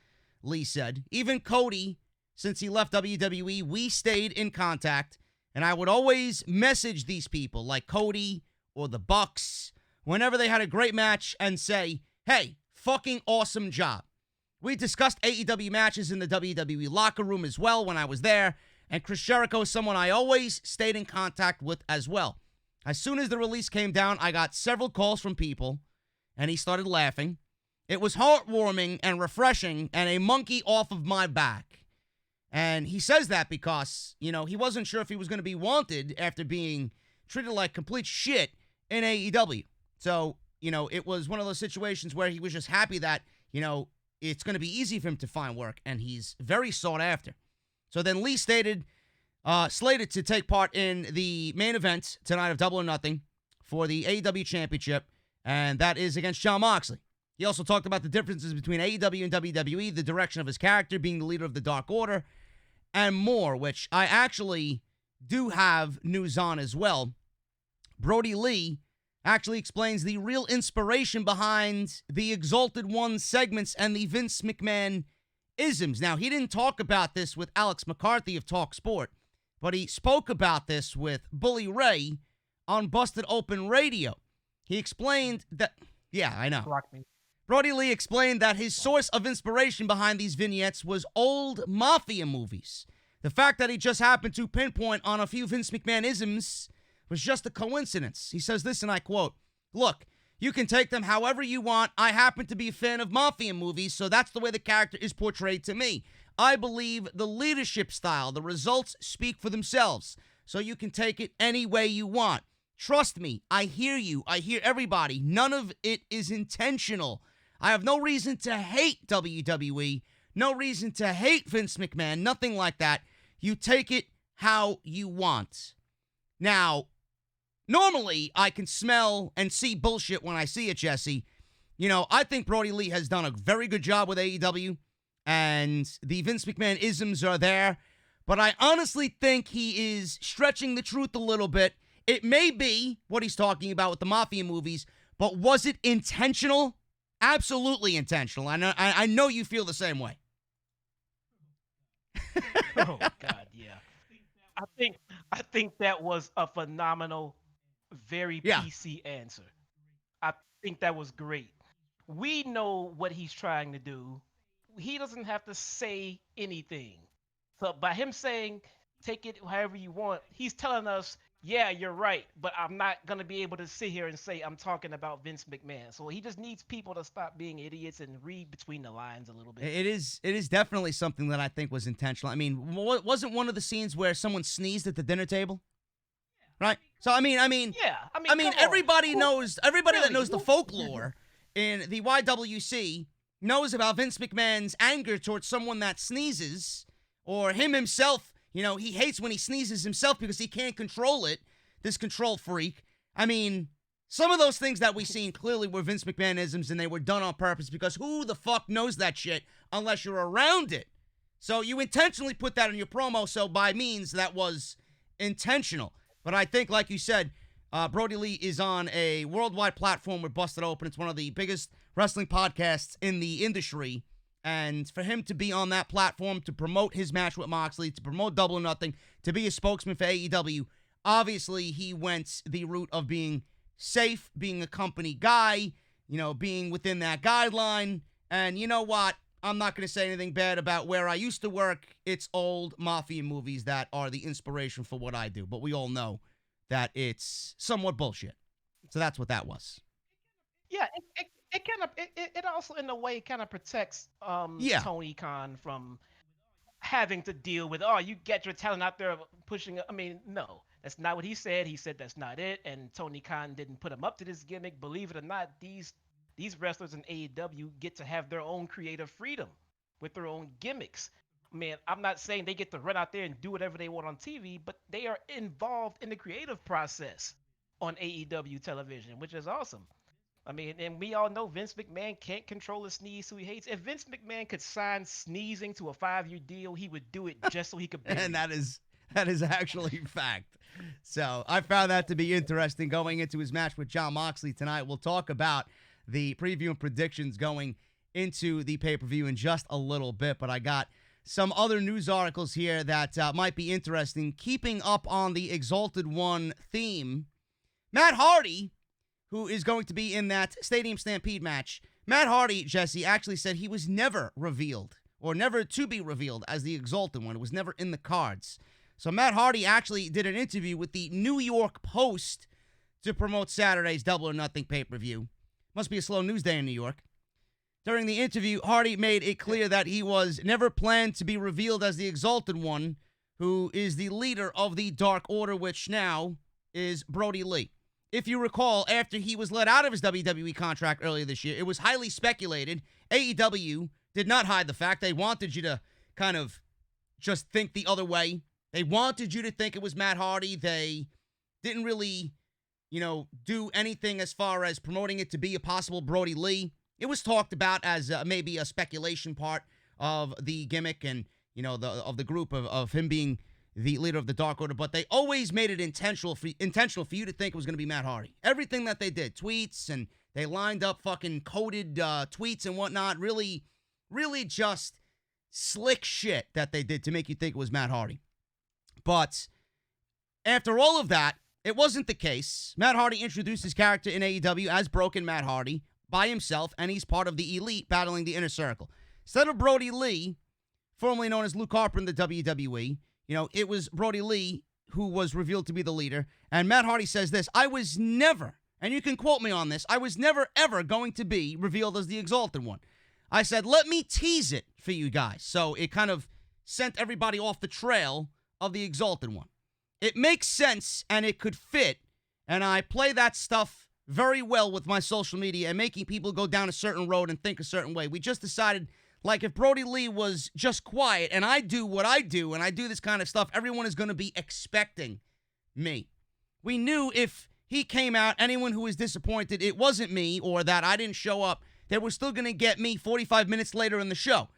Lee said. "Even Cody, since he left WWE, we stayed in contact, and I would always message these people like Cody or the Bucks whenever they had a great match and say, hey, fucking awesome job. We discussed AEW matches in the WWE locker room as well when I was there, and Chris Jericho is someone I always stayed in contact with as well. As soon as the release came down, I got several calls from people, and he started laughing. It was heartwarming and refreshing and a monkey off of my back. And he says that because, he wasn't sure if he was going to be wanted after being treated like complete shit in AEW. So, it was one of those situations where he was just happy that, it's going to be easy for him to find work, and he's very sought after. So then Lee slated to take part in the main event tonight of Double or Nothing for the AEW Championship, and that is against Jon Moxley. He also talked about the differences between AEW and WWE, the direction of his character, being the leader of the Dark Order, and more, which I actually do have news on as well. Brodie Lee actually explains the real inspiration behind the Exalted One segments and the Vince McMahon isms. Now, he didn't talk about this with Alex McCarthy of Talk Sport, but he spoke about this with Bully Ray on Busted Open Radio. He explained that, yeah, I know. Brodie Lee explained that his source of inspiration behind these vignettes was old mafia movies. The fact that he just happened to pinpoint on a few Vince McMahon isms was just a coincidence. He says this, and I quote, "Look, you can take them however you want. I happen to be a fan of mafia movies, so that's the way the character is portrayed to me. I believe the leadership style, the results speak for themselves, so you can take it any way you want. Trust me, I hear you. I hear everybody. None of it is intentional. I have no reason to hate WWE, no reason to hate Vince McMahon, nothing like that. You take it how you want." Now, normally I can smell and see bullshit when I see it, Jesse. I think Brodie Lee has done a very good job with AEW, and the Vince McMahon isms are there, but I honestly think he is stretching the truth a little bit. It may be what he's talking about with the mafia movies, but was it intentional? Absolutely intentional. I know you feel the same way. Oh God, yeah. I think that was a phenomenal, very PC answer. I think that was great. We know what he's trying to do. He doesn't have to say anything. So by him saying, take it however you want, he's telling us, yeah, you're right, but I'm not going to be able to sit here and say I'm talking about Vince McMahon. So he just needs people to stop being idiots and read between the lines a little bit. It is definitely something that I think was intentional. I mean, wasn't one of the scenes where someone sneezed at the dinner table? Right? So, I mean, everybody knows, everybody that knows the folklore in the YWC knows about Vince McMahon's anger towards someone that sneezes, or him himself. He hates when he sneezes himself because he can't control it, this control freak. I mean, some of those things that we seen clearly were Vince McMahon-isms, and they were done on purpose because who the fuck knows that shit unless you're around it? So you intentionally put that in your promo, so by means that was intentional. But I think, like you said, Brodie Lee is on a worldwide platform with Busted Open. It's one of the biggest wrestling podcasts in the industry. And for him to be on that platform, to promote his match with Moxley, to promote Double or Nothing, to be a spokesman for AEW, obviously he went the route of being safe, being a company guy, being within that guideline. And you know what? I'm not going to say anything bad about where I used to work. It's old mafia movies that are the inspiration for what I do. But we all know that it's somewhat bullshit. So that's what that was. Yeah, it also in a way kind of protects Tony Khan from having to deal with, you get your talent out there pushing. I mean, no, that's not what he said. He said that's not it, and Tony Khan didn't put him up to this gimmick. Believe it or not, these wrestlers in AEW get to have their own creative freedom with their own gimmicks. Man, I'm not saying they get to run out there and do whatever they want on TV, but they are involved in the creative process on AEW television, which is awesome. I mean, and we all know Vince McMahon can't control a sneeze who he hates. If Vince McMahon could sign sneezing to a 5-year deal, he would do it just so he could. And that is actually fact. So I found that to be interesting going into his match with Jon Moxley tonight. We'll talk about the preview and predictions going into the pay-per-view in just a little bit, but I got some other news articles here that might be interesting. Keeping up on the Exalted One theme, Matt Hardy, who is going to be in that Stadium Stampede match. Matt Hardy, Jesse, actually said he was never revealed, or never to be revealed as the Exalted One. It was never in the cards. So Matt Hardy actually did an interview with the New York Post to promote Saturday's Double or Nothing pay-per-view. Must be a slow news day in New York. During the interview, Hardy made it clear that he was never planned to be revealed as the Exalted One, who is the leader of the Dark Order, which now is Brodie Lee. If you recall, after he was let out of his WWE contract earlier this year, it was highly speculated. AEW did not hide the fact. They wanted you to kind of just think the other way. They wanted you to think it was Matt Hardy. They didn't really, do anything as far as promoting it to be a possible Brodie Lee. It was talked about as maybe a speculation part of the gimmick and, of the group of him being the leader of the Dark Order, but they always made it intentional for you to think it was going to be Matt Hardy. Everything that they did, tweets, and they lined up fucking coded tweets and whatnot, really, really just slick shit that they did to make you think it was Matt Hardy. But after all of that, it wasn't the case. Matt Hardy introduced his character in AEW as Broken Matt Hardy by himself, and he's part of the Elite battling the Inner Circle. Instead of Brodie Lee, formerly known as Luke Harper in the WWE, it was Brodie Lee who was revealed to be the leader. And Matt Hardy says this: I was never, and you can quote me on this, I was never, ever going to be revealed as the Exalted One. I said, let me tease it for you guys. So it kind of sent everybody off the trail of the Exalted One. It makes sense and it could fit. And I play that stuff very well with my social media and making people go down a certain road and think a certain way. We just decided, like, if Brodie Lee was just quiet and I do what I do and I do this kind of stuff, everyone is going to be expecting me. We knew if he came out, anyone who was disappointed it wasn't me or that I didn't show up, they were still going to get me 45 minutes later in the show.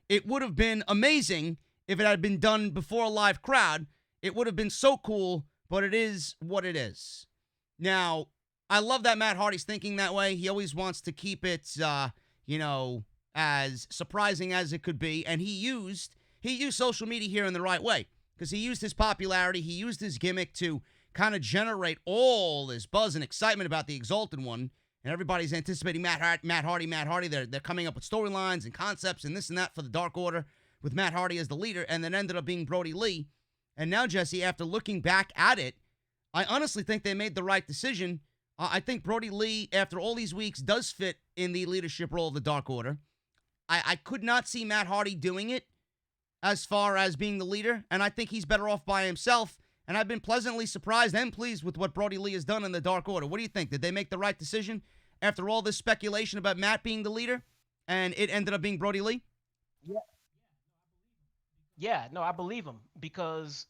It would have been amazing if it had been done before a live crowd. It would have been so cool, but it is what it is. Now, I love that Matt Hardy's thinking that way. He always wants to keep it, as surprising as it could be, and he used social media here in the right way, because he used his popularity, he used his gimmick to kind of generate all this buzz and excitement about the Exalted One, and everybody's anticipating Matt Hardy. They're coming up with storylines and concepts and this and that for the Dark Order with Matt Hardy as the leader, and then ended up being Brodie Lee. And now, Jesse, after looking back at it, I honestly think they made the right decision. I think Brodie Lee, after all these weeks, does fit in the leadership role of the Dark Order. I could not see Matt Hardy doing it as far as being the leader, and I think he's better off by himself. And I've been pleasantly surprised and pleased with what Brodie Lee has done in the Dark Order. What do you think? Did they make the right decision after all this speculation about Matt being the leader, and it ended up being Brodie Lee? Yeah, no, I believe him, because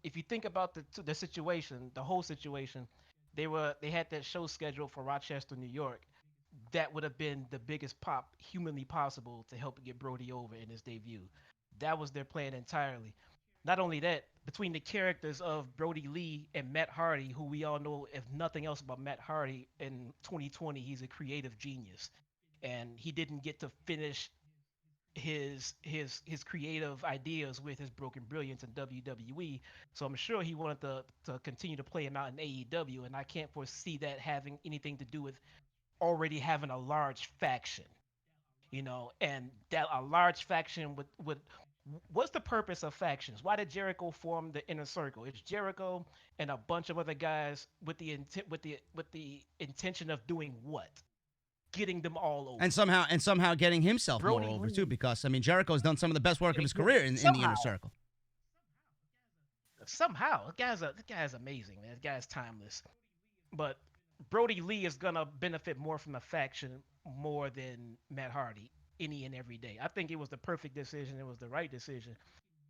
if you think about the situation, the whole situation, they had that show scheduled for Rochester, New York. That would have been the biggest pop humanly possible to help get Brodie over in his debut. That was their plan entirely. Not only that, between the characters of Brodie Lee and Matt Hardy, who we all know, if nothing else about Matt Hardy, in 2020, he's a creative genius. And he didn't get to finish his creative ideas with his Broken Brilliance in WWE. So I'm sure he wanted to continue to play him out in AEW, and I can't foresee that having anything to do with already having a large faction, and that a large faction would what's the purpose of factions? Why did Jericho form the Inner Circle? It's Jericho and a bunch of other guys with the intention of doing what? Getting them all over. And somehow getting himself more over too, because Jericho's done some of the best work of his career in the Inner Circle. Somehow, the guy's amazing, man. The guy's timeless. But Brodie Lee is gonna benefit more from the faction more than Matt Hardy any and every day. I think it was the perfect decision. It was the right decision.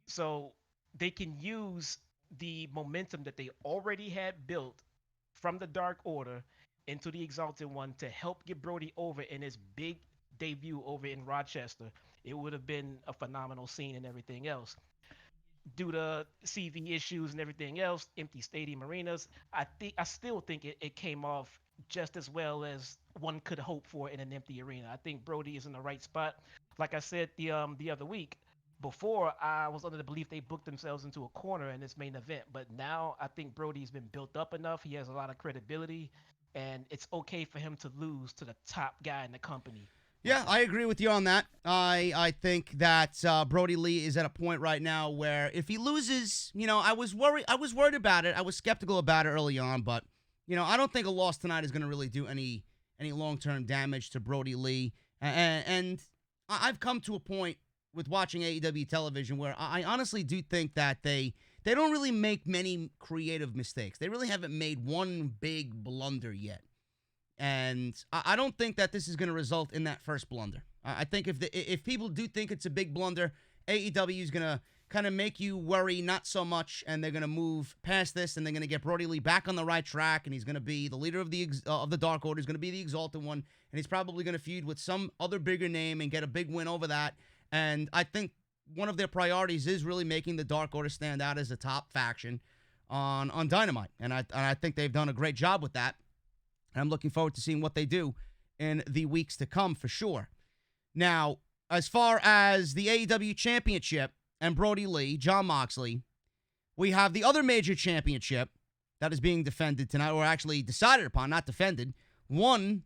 So they can use the momentum that they already had built from the Dark Order into the Exalted One to help get Brodie over in his big debut over in Rochester. It would have been a phenomenal scene and everything else. Due to CV issues and everything else, empty stadium arenas, I still think it came off just as well as one could hope for in an empty arena. I think Brodie is in the right spot. Like I said the other week, before I was under the belief they booked themselves into a corner in this main event, but now I think Brodie's been built up enough. He has a lot of credibility, and it's okay for him to lose to the top guy in the company. Yeah, I agree with you on that. I think that Brodie Lee is at a point right now where if he loses, I was worried about it. I was skeptical about it early on, but I don't think a loss tonight is going to really do any long-term damage to Brodie Lee. And I've come to a point with watching AEW television where I honestly do think that they don't really make many creative mistakes. They really haven't made one big blunder yet. And I don't think that this is going to result in that first blunder. I think if people do think it's a big blunder, AEW is going to kind of make you worry not so much, and they're going to move past this, and they're going to get Brodie Lee back on the right track, and he's going to be the leader of the Dark Order. He's going to be the Exalted One, and he's probably going to feud with some other bigger name and get a big win over that. And I think one of their priorities is really making the Dark Order stand out as a top faction on Dynamite, and I think they've done a great job with that. And I'm looking forward to seeing what they do in the weeks to come for sure. Now, as far as the AEW Championship and Brodie Lee, Jon Moxley, we have the other major championship that is being defended tonight, or actually decided upon, not defended. One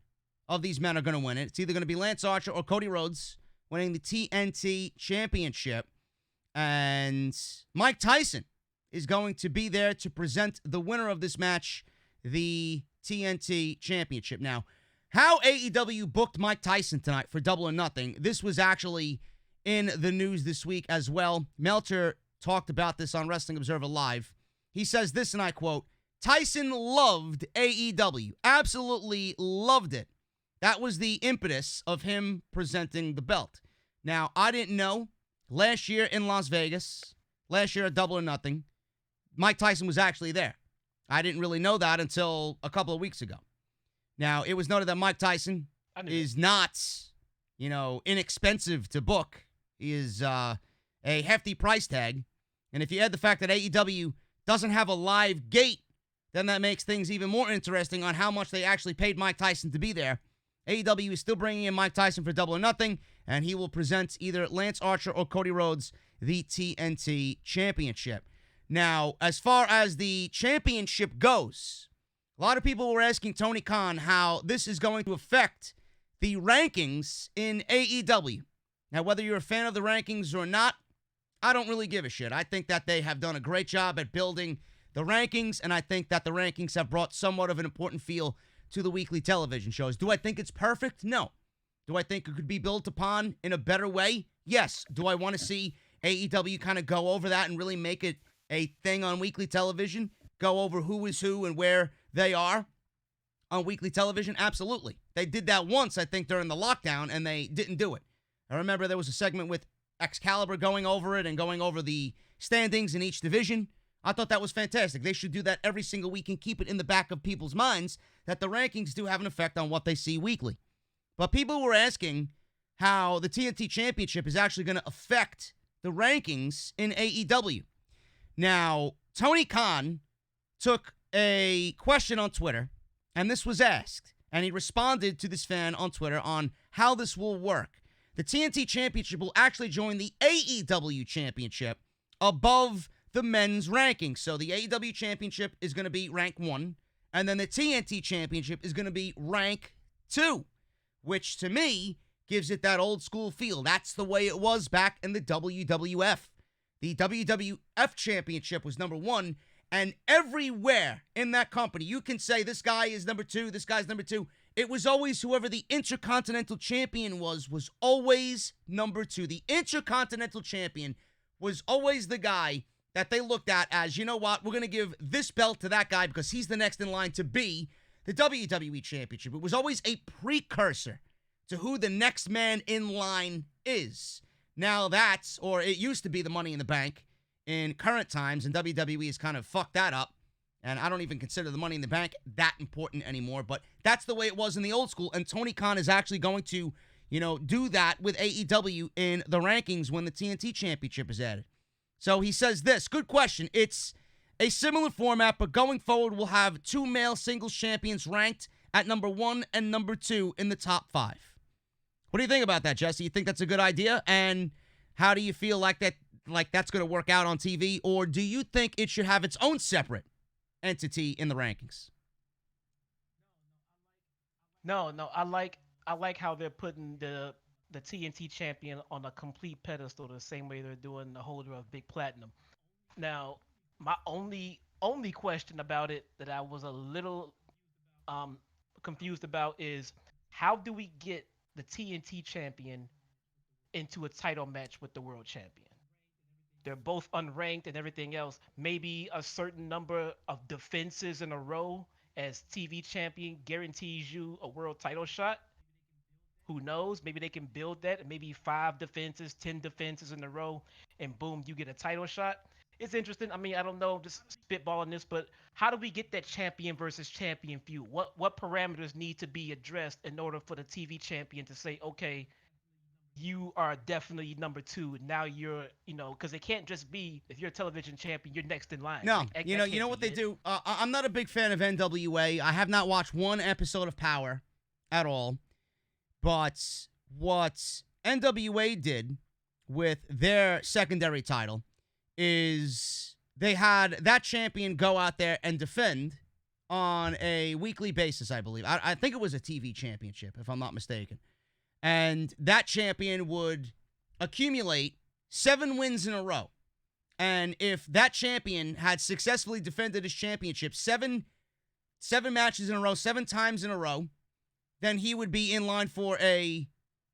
of these men are going to win it. It's either going to be Lance Archer or Cody Rhodes winning the TNT Championship. And Mike Tyson is going to be there to present the winner of this match, the TNT Championship. Now, how AEW booked Mike Tyson tonight for Double or Nothing, this was actually in the news this week as well. Meltzer talked about this on Wrestling Observer Live. He says this, and I quote, "Tyson loved AEW, absolutely loved it. That was the impetus of him presenting the belt." Now, I didn't know, last year in Las Vegas, last year at Double or Nothing, Mike Tyson was actually there. I didn't really know that until a couple of weeks ago. Now, it was noted that Mike Tyson is not, inexpensive to book. He is a hefty price tag. And if you add the fact that AEW doesn't have a live gate, then that makes things even more interesting on how much they actually paid Mike Tyson to be there. AEW is still bringing in Mike Tyson for Double or Nothing, and he will present either Lance Archer or Cody Rhodes the TNT Championship. Now, as far as the championship goes, a lot of people were asking Tony Khan how this is going to affect the rankings in AEW. Now, whether you're a fan of the rankings or not, I don't really give a shit. I think that they have done a great job at building the rankings, and I think that the rankings have brought somewhat of an important feel to the weekly television shows. Do I think it's perfect? No. Do I think it could be built upon in a better way? Yes. Do I want to see AEW kind of go over that and really make it a thing on weekly television? Go over who is who and where they are on weekly television? Absolutely. They did that once, I think, during the lockdown, and they didn't do it. I remember there was a segment with Excalibur going over it and going over the standings in each division. I thought that was fantastic. They should do that every single week and keep it in the back of people's minds that the rankings do have an effect on what they see weekly. But people were asking how the TNT Championship is actually going to affect the rankings in AEW. Now, Tony Khan took a question on Twitter, and this was asked, and he responded to this fan on Twitter on how this will work. The TNT Championship will actually join the AEW Championship above the men's rankings. So the AEW Championship is going to be rank 1, and then the TNT Championship is going to be rank 2, which to me gives it that old school feel. That's the way it was back in the WWF. The WWF Championship was number 1, and everywhere in that company, you can say this guy is number 2, this guy's number 2. It was always whoever the Intercontinental Champion was always number 2. The Intercontinental Champion was always the guy that they looked at as, you know what, we're going to give this belt to that guy because he's the next in line to be the WWE Championship. It was always a precursor to who the next man in line is. Now that's, or it used to be the Money in the Bank in current times, and WWE has kind of fucked that up. And I don't even consider the Money in the Bank that important anymore, but that's the way it was in the old school. And Tony Khan is actually going to, do that with AEW in the rankings when the TNT Championship is added. So he says this, good question. It's a similar format, but going forward, we'll have 2 male singles champions ranked at number 1 and number 2 in the top 5. What do you think about that, Jesse? You think that's a good idea? And how do you feel like that's going to work out on TV? Or do you think it should have its own separate entity in the rankings? No, I like how they're putting the TNT champion on a complete pedestal the same way they're doing the holder of Big Platinum. Now, my only question about it that I was a little um confused about is how do we get the TNT champion into a title match with the world champion? They're both unranked and everything else. Maybe a certain number of defenses in a row as TV champion guarantees you a world title shot. Who knows? Maybe they can build that. Maybe 5 defenses, 10 defenses in a row, and boom, you get a title shot. It's interesting. I mean, I don't know, just spitballing this, but how do we get that champion versus champion feud? What parameters need to be addressed in order for the TV champion to say, okay, you are definitely number two. Now because it can't just be if you're a television champion, you're next in line. No, That you know can't what be they it. do. I'm not a big fan of NWA. I have not watched one episode of Power at all. But what NWA did with their secondary title is they had that champion go out there and defend on a weekly basis, I believe. I think it was a TV championship, if I'm not mistaken. And that champion would accumulate 7 wins in a row. And if that champion had successfully defended his championship seven matches in a row, 7 times in a row, then he would be in line for a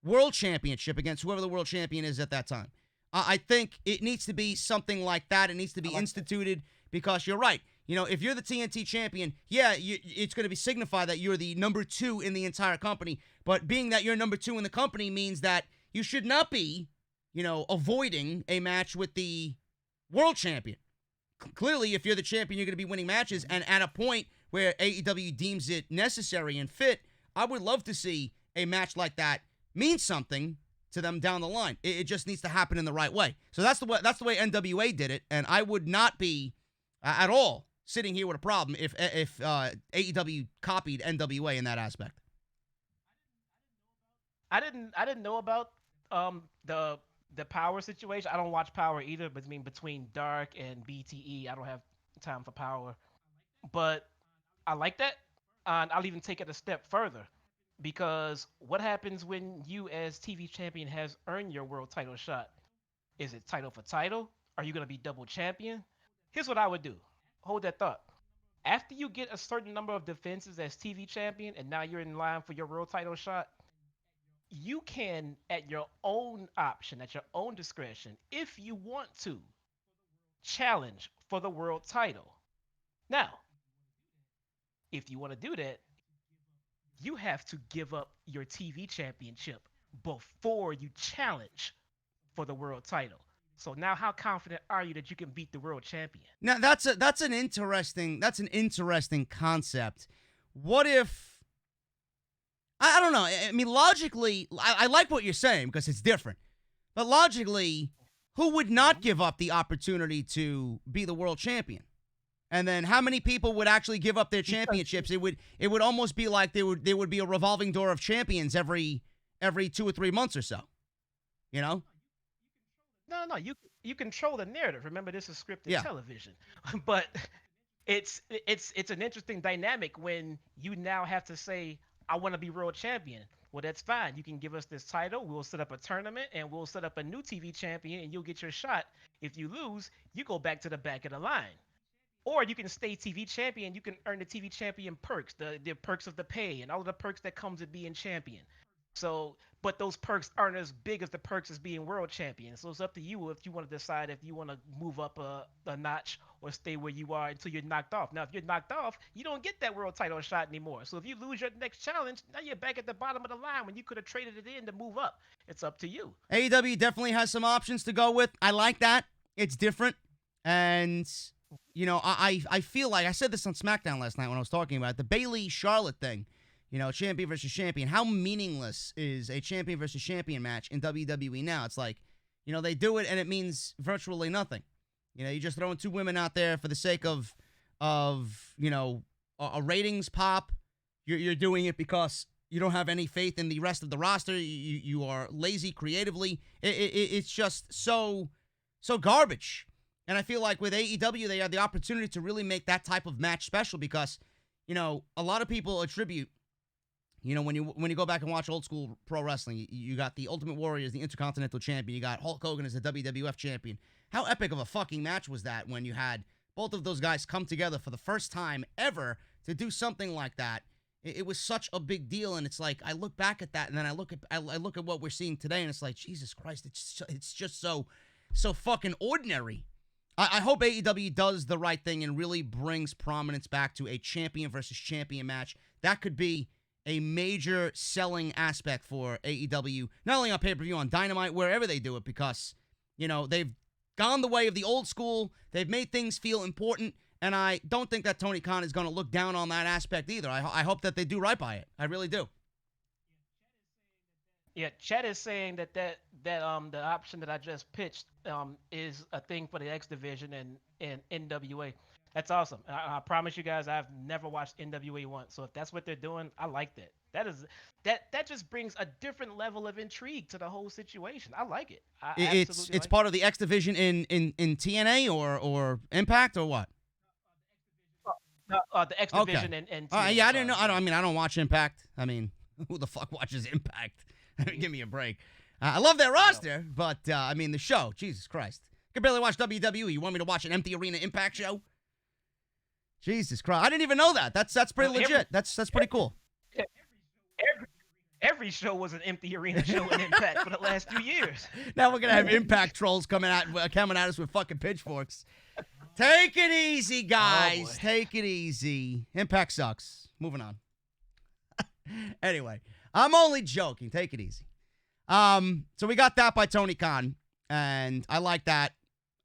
world championship against whoever the world champion is at that time. I think it needs to be something like that. It needs to be instituted because you're right. If you're the TNT champion, it's going to be signified that you're the number 2 in the entire company. But being that you're number 2 in the company means that you should not be, avoiding a match with the world champion. Clearly, if you're the champion, you're going to be winning matches. And at a point where AEW deems it necessary and fit, I would love to see a match like that mean something to them down the line. It just needs to happen in the right way. So that's the way NWA did it, and I would not be at all sitting here with a problem if AEW copied NWA in that aspect. I didn't know about the Power situation. I don't watch Power either, but I mean between Dark and BTE, I don't have time for Power. But I like that. And I'll even take it a step further. Because what happens when you as TV champion has earned your world title shot? Is it title for title? Are you going to be double champion? Here's what I would do. Hold that thought. After you get a certain number of defenses as TV champion and now you're in line for your world title shot, you can, at your own option, at your own discretion, if you want to, challenge for the world title. Now, if you want to do that, you have to give up your TV championship before you challenge for the world title. So now how confident are you that you can beat the world champion? Now that's an interesting concept. What if I don't know. I mean, logically, I like what you're saying because it's different. But logically, who would not give up the opportunity to be the world champion? And then how many people would actually give up their championships? It would almost be like there would be a revolving door of champions every 2 or 3 months or so. No. You control the narrative. Remember, this is scripted television. But it's an interesting dynamic when you now have to say, I want to be world champion. Well, that's fine. You can give us this title. We'll set up a tournament and we'll set up a new TV champion and you'll get your shot. If you lose, you go back to the back of the line. Or you can stay TV champion. You can earn the TV champion perks, the perks of the pay and all of the perks that comes with being champion. So, but those perks aren't as big as the perks as being world champion. So it's up to you if you want to decide if you want to move up a notch or stay where you are until you're knocked off. Now, if you're knocked off, you don't get that world title shot anymore. So if you lose your next challenge, now you're back at the bottom of the line when you could have traded it in to move up. It's up to you. AEW definitely has some options to go with. I like that. It's different. And I feel like I said this on SmackDown last night when I was talking about it, the Bayley Charlotte thing. Champion versus champion. How meaningless is a champion versus champion match in WWE now? It's like, they do it and it means virtually nothing. You just throwing 2 women out there for the sake of a ratings pop. You're doing it because you don't have any faith in the rest of the roster. You are lazy creatively. It's just so garbage. And I feel like with AEW, they have the opportunity to really make that type of match special because, a lot of people attribute, You know, when you go back and watch old school pro wrestling, you got the Ultimate Warrior as the Intercontinental Champion. You got Hulk Hogan as the WWF Champion. How epic of a fucking match was that when you had both of those guys come together for the first time ever to do something like that? It was such a big deal, and it's like I look back at that, and then I look at what we're seeing today, and it's like, Jesus Christ, it's just so fucking ordinary. I hope AEW does the right thing and really brings prominence back to a champion versus champion match. That could be a major selling aspect for AEW, not only on pay-per-view, on Dynamite, wherever they do it, because, you know, they've gone the way of the old school. They've made things feel important, and I don't think that Tony Khan is going to look down on that aspect either. I hope that they do right by it. I really do. Yeah, Chet is saying that the option that I just pitched is a thing for the X Division and NWA. That's awesome. I promise you guys, I've never watched NWA once. So if that's what they're doing, I like that. That just brings a different level of intrigue to the whole situation. I like it. It's part of the X Division in TNA or Impact or what? The X Division and TNA. Yeah, I didn't know. I don't watch Impact. I mean, who the fuck watches Impact? Give me a break. I love their roster, but I mean the show. Jesus Christ, I can barely watch WWE. You want me to watch an empty arena Impact show? Jesus Christ, I didn't even know that. That's pretty legit. That's pretty cool. Every show was an empty arena show in Impact for the last few years. Now we're gonna have Impact trolls coming at us with fucking pitchforks. Take it easy, guys. Take it easy. Impact sucks. Moving on. Anyway, I'm only joking. Take it easy. So we got that by Tony Khan, and I like that.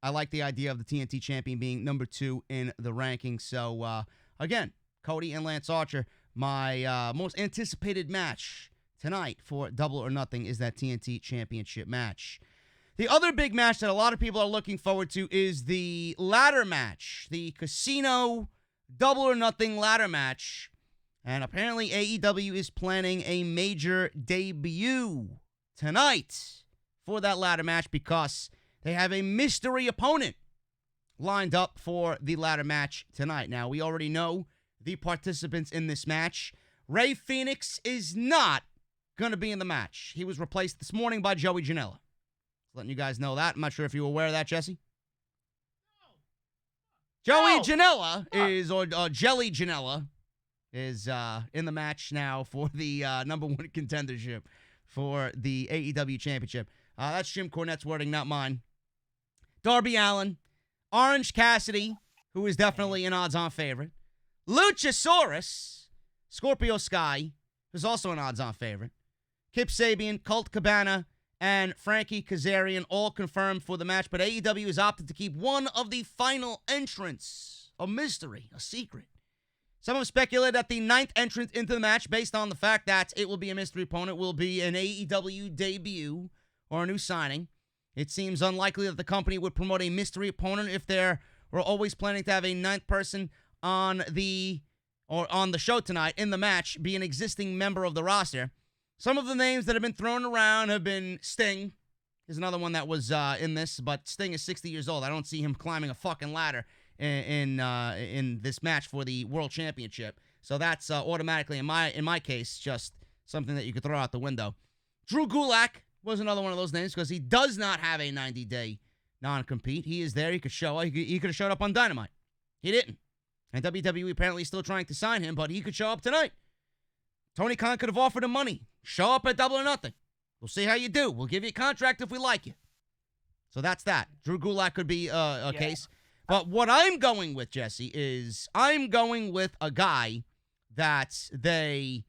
I like the idea of the TNT champion being number 2 in the rankings. So, again, Cody and Lance Archer, my most anticipated match tonight for Double or Nothing is that TNT Championship match. The other big match that a lot of people are looking forward to is the ladder match, the Casino Double or Nothing ladder match. And apparently AEW is planning a major debut tonight for that ladder match because they have a mystery opponent lined up for the ladder match tonight. Now, we already know the participants in this match. Rey Fenix is not going to be in the match. He was replaced this morning by Joey Janela. Letting you guys know that. I'm not sure if you were aware of that, Jesse. Joey Janela is, or Jelly Janela, is in the match now for the number 1 contendership for the AEW Championship. That's Jim Cornette's wording, not mine. Darby Allin, Orange Cassidy, who is definitely an odds-on favorite. Luchasaurus, Scorpio Sky, who's also an odds-on favorite. Kip Sabian, Colt Cabana, and Frankie Kazarian all confirmed for the match, but AEW has opted to keep one of the final entrants a mystery, a secret. Some have speculated that the 9th entrant into the match, based on the fact that it will be a mystery opponent, will be an AEW debut or a new signing. It seems unlikely that the company would promote a mystery opponent if they were always planning to have a 9th person on the show tonight in the match be an existing member of the roster. Some of the names that have been thrown around have been Sting. Is another one that was in this, but Sting is 60 years old. I don't see him climbing a fucking ladder in this match for the World Championship. So that's automatically, in my case, just something that you could throw out the window. Drew Gulak was another one of those names because he does not have a 90-day non-compete. He is there. He could show up. He could have showed up on Dynamite. He didn't. And WWE apparently is still trying to sign him, but he could show up tonight. Tony Khan could have offered him money. Show up at Double or Nothing. We'll see how you do. We'll give you a contract if we like you. So that's that. Drew Gulak could be a case. But what I'm going with, Jesse, is I'm going with a guy that they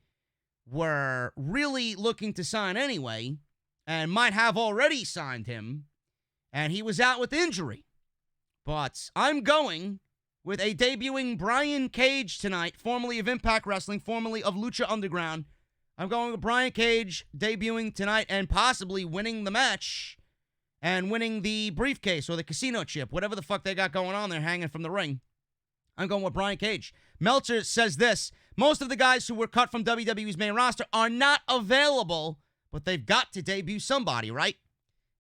were really looking to sign anyway and might have already signed him, and he was out with injury. But I'm going with a debuting Brian Cage tonight, formerly of Impact Wrestling, formerly of Lucha Underground. I'm going with Brian Cage debuting tonight and possibly winning the match and winning the briefcase or the casino chip, whatever the fuck they got going on there hanging from the ring. I'm going with Brian Cage. Meltzer says this: most of the guys who were cut from WWE's main roster are not available, but they've got to debut somebody, right?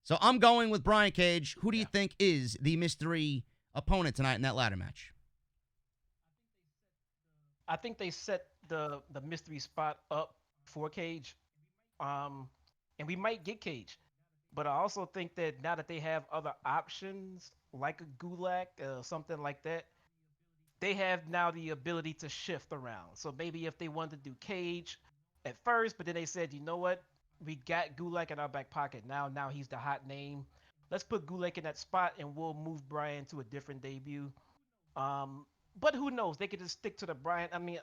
So I'm going with Brian Cage. Who do you think is the mystery opponent tonight in that ladder match? I think they set the mystery spot up for Cage. And we might get Cage. But I also think that now that they have other options, like a Gulak, something like that, they have now the ability to shift around. So maybe if they wanted to do Cage at first, but then they said, you know what, we got Gulak in our back pocket. Now he's the hot name. Let's put Gulak in that spot, and we'll move Brian to a different debut. But who knows? They could just stick to the Brian. I mean,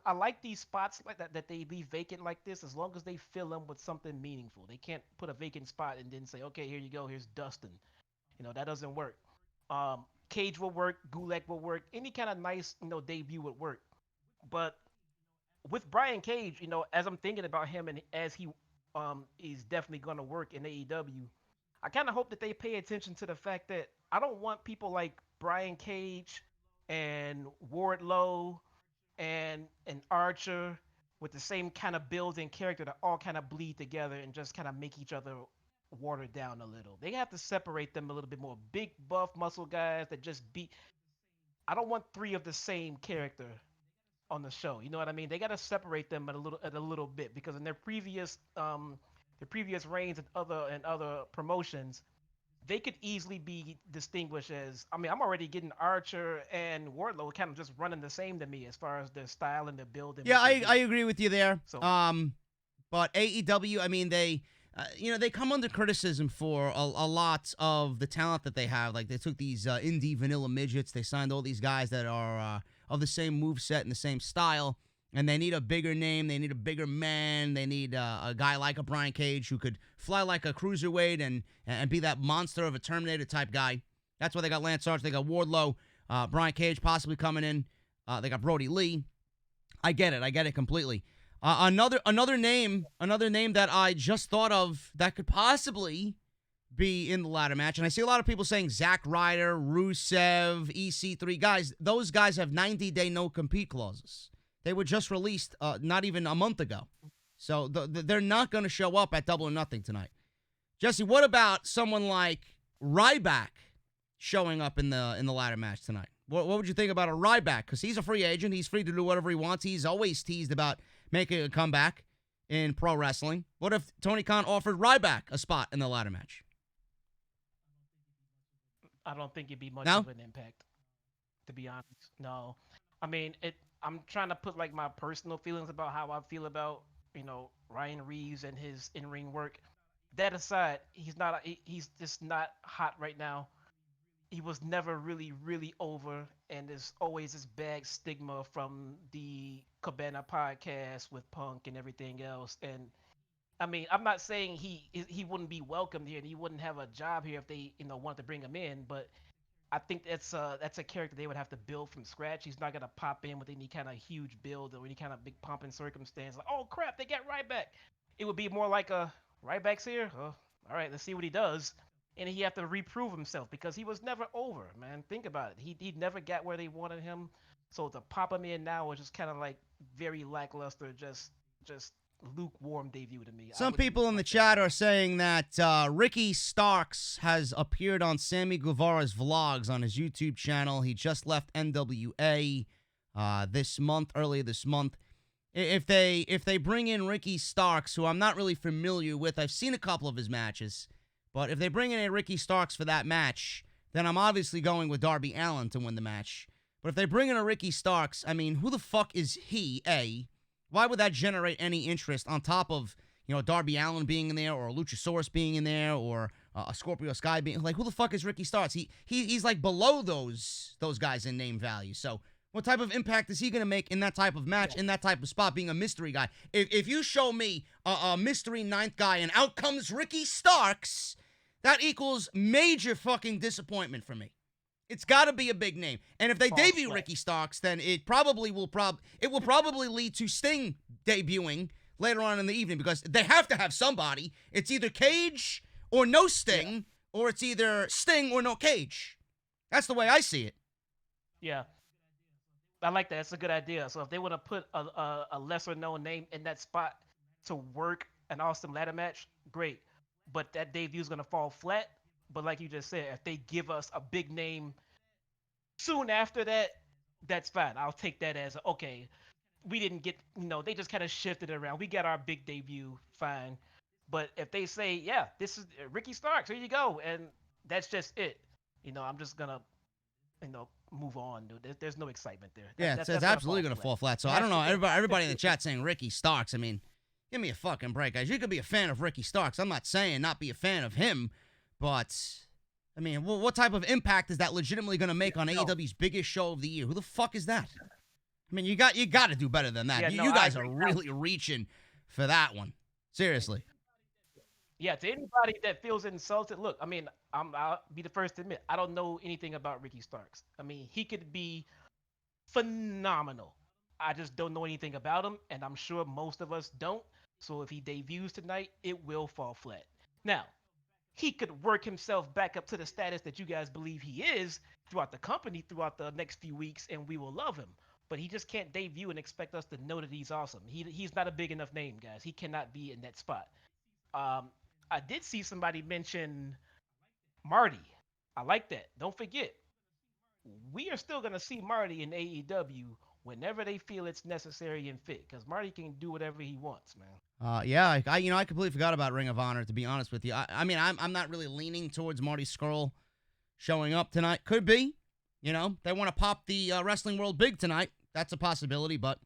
I like these spots like that they leave vacant like this, as long as they fill them with something meaningful. They can't put a vacant spot and then say, okay, here you go, here's Dustin. That doesn't work. Cage will work, Gulak will work, any kind of nice debut would work. But with Brian Cage, as I'm thinking about him and as he is definitely gonna work in AEW, I kind of hope that they pay attention to the fact that I don't want people like Brian Cage and Wardlow and Archer with the same kind of build and character that all kind of bleed together and just kind of make each other watered down a little. They have to separate them a little bit more. Big buff muscle guys that just beat. I don't want three of the same character on the show. You know what I mean? They got to separate them at a little bit, because in their previous reigns and other promotions, they could easily be distinguished as. I mean, I'm already getting Archer and Wardlow kind of just running the same to me as far as their style and their build. And Yeah, I agree with you there. So, but AEW, I mean, they come under criticism for a lot of the talent that they have. Like, they took these indie vanilla midgets, they signed all these guys that are of the same moveset and the same style, and they need a bigger name, they need a bigger man, they need a guy like a Brian Cage who could fly like a cruiserweight and be that monster of a Terminator type guy. That's why they got Lance Archer, they got Wardlow, Brian Cage possibly coming in, they got Brodie Lee. I get it completely. Another name that I just thought of that could possibly be in the ladder match, and I see a lot of people saying Zack Ryder, Rusev, EC3 guys. Those guys have 90-day no-compete clauses. They were just released not even a month ago, so they're not going to show up at Double or Nothing tonight. Jesse, what about someone like Ryback showing up in the ladder match tonight? What would you think about a Ryback? Because he's a free agent, he's free to do whatever he wants. He's always teased about making a comeback in pro wrestling. What if Tony Khan offered Ryback a spot in the ladder match? I don't think it'd be much of an impact, to be honest. No. I mean, I'm trying to put like my personal feelings about how I feel about, Ryan Reeves and his in-ring work. That aside, he's just not hot right now. He was never really, really over, and there's always this bad stigma from the Cabana podcast with Punk and everything else. And I mean, I'm not saying he wouldn't be welcomed here and he wouldn't have a job here if they want to bring him in, but I think that's a character they would have to build from scratch. He's not gonna pop in with any kind of huge build or any kind of big pomp and circumstance. Like, oh crap, they got Ryback. It would be more like a Ryback's here. Oh, all right, let's see what he does. And he have to reprove himself because he was never over, man. Think about it. He never got where they wanted him. So to pop him in now was just kind of like very lackluster, just lukewarm debut to me. Some people in the chat are saying that Ricky Starks has appeared on Sammy Guevara's vlogs on his YouTube channel. He just left NWA earlier this month. If they bring in Ricky Starks, who I'm not really familiar with, I've seen a couple of his matches. But if they bring in a Ricky Starks for that match, then I'm obviously going with Darby Allin to win the match. But if they bring in a Ricky Starks, I mean, who the fuck is he, A? Why would that generate any interest on top of, Darby Allin being in there or Luchasaurus being in there or a Scorpio Sky being... Like, who the fuck is Ricky Starks? He's like below those guys in name value. So what type of impact is he going to make in that type of match, in that type of spot, being a mystery guy? If you show me a mystery ninth guy and out comes Ricky Starks... That equals major fucking disappointment for me. It's got to be a big name. And if they debut Ricky Starks, then it probably will probably lead to Sting debuting later on in the evening, because they have to have somebody. It's either Cage or no Sting, or it's either Sting or no Cage. That's the way I see it. Yeah. I like that. It's a good idea. So if they want to put a lesser known name in that spot to work an awesome ladder match, great. But that debut is going to fall flat. But like you just said, if they give us a big name soon after that, that's fine. I'll take that as, okay, we didn't get, they just kind of shifted it around. We got our big debut, fine. But if they say, yeah, this is Ricky Starks, here you go, and that's just it, I'm just gonna, move on, dude. There's no excitement there. Yeah, it's absolutely gonna fall flat. So I don't know. Everybody in the chat saying Ricky Starks. I mean, give me a fucking break, guys. You could be a fan of Ricky Starks. I'm not saying not be a fan of him, but I mean, what type of impact is that legitimately gonna make on AEW's biggest show of the year? Who the fuck is that? I mean, you got to do better than that. You guys are really reaching for that one. Seriously. Yeah, to anybody that feels insulted, look, I mean, I'll be the first to admit, I don't know anything about Ricky Starks. I mean, he could be phenomenal. I just don't know anything about him, and I'm sure most of us don't. So if he debuts tonight, it will fall flat. Now, he could work himself back up to the status that you guys believe he is throughout the company, throughout the next few weeks, and we will love him. But he just can't debut and expect us to know that he's awesome. He's not a big enough name, guys. He cannot be in that spot. I did see somebody mention Marty. I like that. Don't forget, we are still going to see Marty in AEW whenever they feel it's necessary and fit, because Marty can do whatever he wants, man. Yeah, I completely forgot about Ring of Honor, to be honest with you. I mean, I'm not really leaning towards Marty Scurll showing up tonight. Could be. They want to pop the Wrestling World big tonight. That's a possibility, but,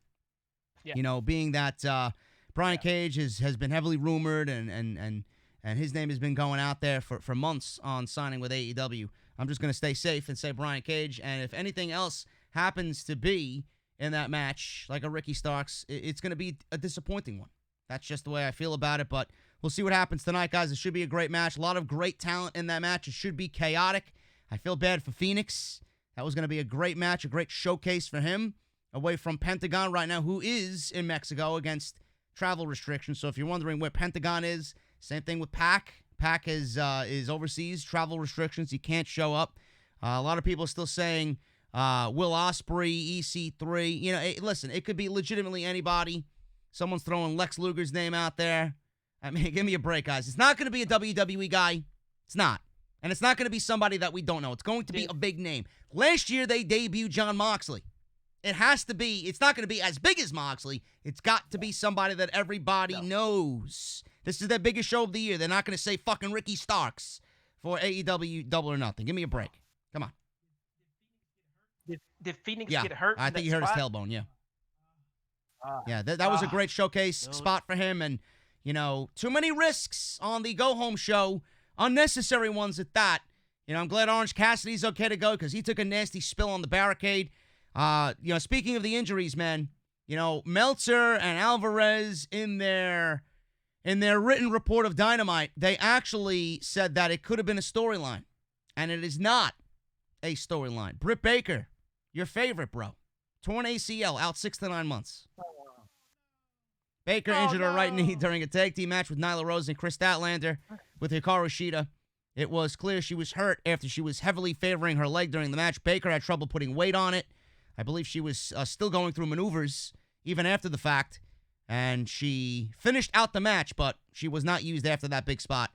being that Brian Cage has been heavily rumored and his name has been going out there for months on signing with AEW, I'm just going to stay safe and say Brian Cage. And if anything else happens to be in that match, like a Ricky Starks, it's going to be a disappointing one. That's just the way I feel about it, but we'll see what happens tonight, guys. It should be a great match. A lot of great talent in that match. It should be chaotic. I feel bad for Fenix. That was going to be a great match, a great showcase for him away from Pentagon right now, who is in Mexico against travel restrictions. So if you're wondering where Pentagon is, same thing with Pac. Pac is overseas, travel restrictions. He can't show up. A lot of people are still saying Will Ospreay, EC3. Listen, it could be legitimately anybody. Someone's throwing Lex Luger's name out there. I mean, give me a break, guys. It's not going to be a WWE guy. It's not. And it's not going to be somebody that we don't know. It's going to be a big name. Last year, they debuted Jon Moxley. It has to be. It's not going to be as big as Moxley. It's got to be somebody that everybody knows. This is their biggest show of the year. They're not going to say fucking Ricky Starks for AEW Double or Nothing. Give me a break. Come on. Did Phoenix get hurt? I think he hurt his tailbone, yeah. That was a great showcase spot for him. And, too many risks on the go-home show. Unnecessary ones at that. I'm glad Orange Cassidy's okay to go because he took a nasty spill on the barricade. Speaking of the injuries, man, Meltzer and Alvarez in their written report of Dynamite, they actually said that it could have been a storyline, and it is not a storyline. Britt Baker, your favorite, bro, torn ACL, out 6 to 9 months. Baker injured her right knee during a tag team match with Nyla Rose and Chris Statlander with Hikaru Shida. It was clear she was hurt after she was heavily favoring her leg during the match. Baker had trouble putting weight on it. I believe she was still going through maneuvers even after the fact, and she finished out the match, but she was not used after that big spot.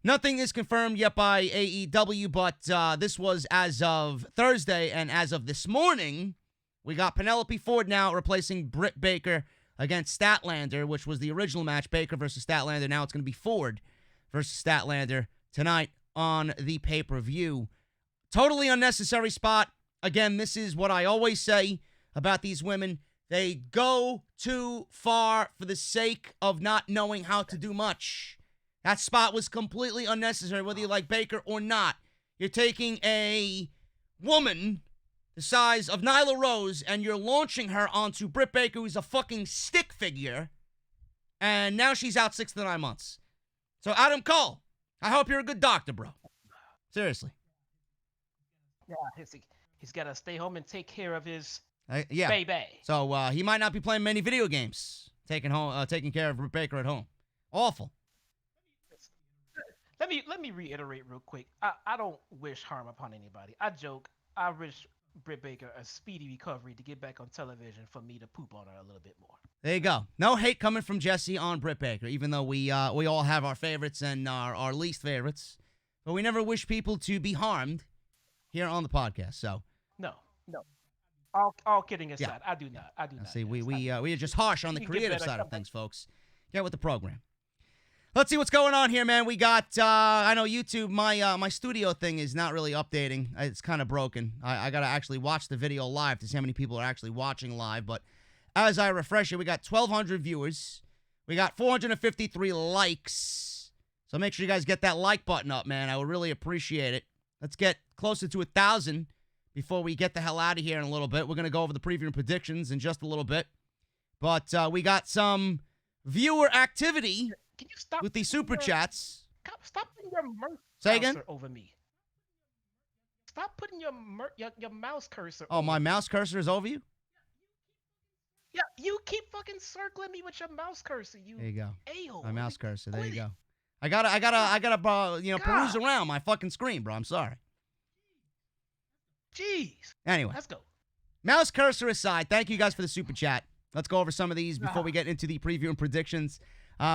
Nothing is confirmed yet by AEW, but this was as of Thursday, and as of this morning, we got Penelope Ford now replacing Britt Baker against Statlander, which was the original match, Baker versus Statlander. Now it's going to be Ford versus Statlander tonight on the pay-per-view. Totally unnecessary spot. Again, this is what I always say about these women. They go too far for the sake of not knowing how to do much. That spot was completely unnecessary, whether you like Baker or not. You're taking a woman the size of Nyla Rose and you're launching her onto Britt Baker, who's a fucking stick figure, and now she's out 6 to 9 months. So Adam Cole, I hope you're a good doctor, bro. Seriously. Yeah, he's got to stay home and take care of his yeah. baby. So he might not be playing many video games, taking care of Britt Baker at home. Awful. Let me reiterate real quick. I don't wish harm upon anybody. I joke. I wish Britt Baker a speedy recovery to get back on television for me to poop on her a little bit more. There you go. No hate coming from Jesse on Britt Baker, even though we all have our favorites and our least favorites. But we never wish people to be harmed here on the podcast. So No. All kidding aside, I do not. I do not. See, yes, we are just harsh on the You can get creative better. side of things, folks. Get with the program. Let's see what's going on here, man. We got, I know YouTube, my studio thing is not really updating. It's kind of broken. I got to actually watch the video live to see how many people are actually watching live. But as I refresh it, we got 1,200 viewers. We got 453 likes. So make sure you guys get that like button up, man. I would really appreciate it. Let's get closer to 1,000 before we get the hell out of here in a little bit. We're going to go over the preview and predictions in just a little bit. But we got some viewer activity Can you stop with the super chats. Stop putting your mouse Say again? cursor over me. Stop putting your mouse cursor. Oh, over my me. mouse cursor is over you? Yeah, you keep fucking circling me with your mouse cursor. You There you go. a-hole. My mouse cursor. There you Quit it. go. I gotta peruse God. around my fucking screen, bro. I'm sorry. Jeez. Anyway, Let's go. mouse cursor aside, thank you guys for the super chat. Let's go over some of these before we get into the preview and predictions.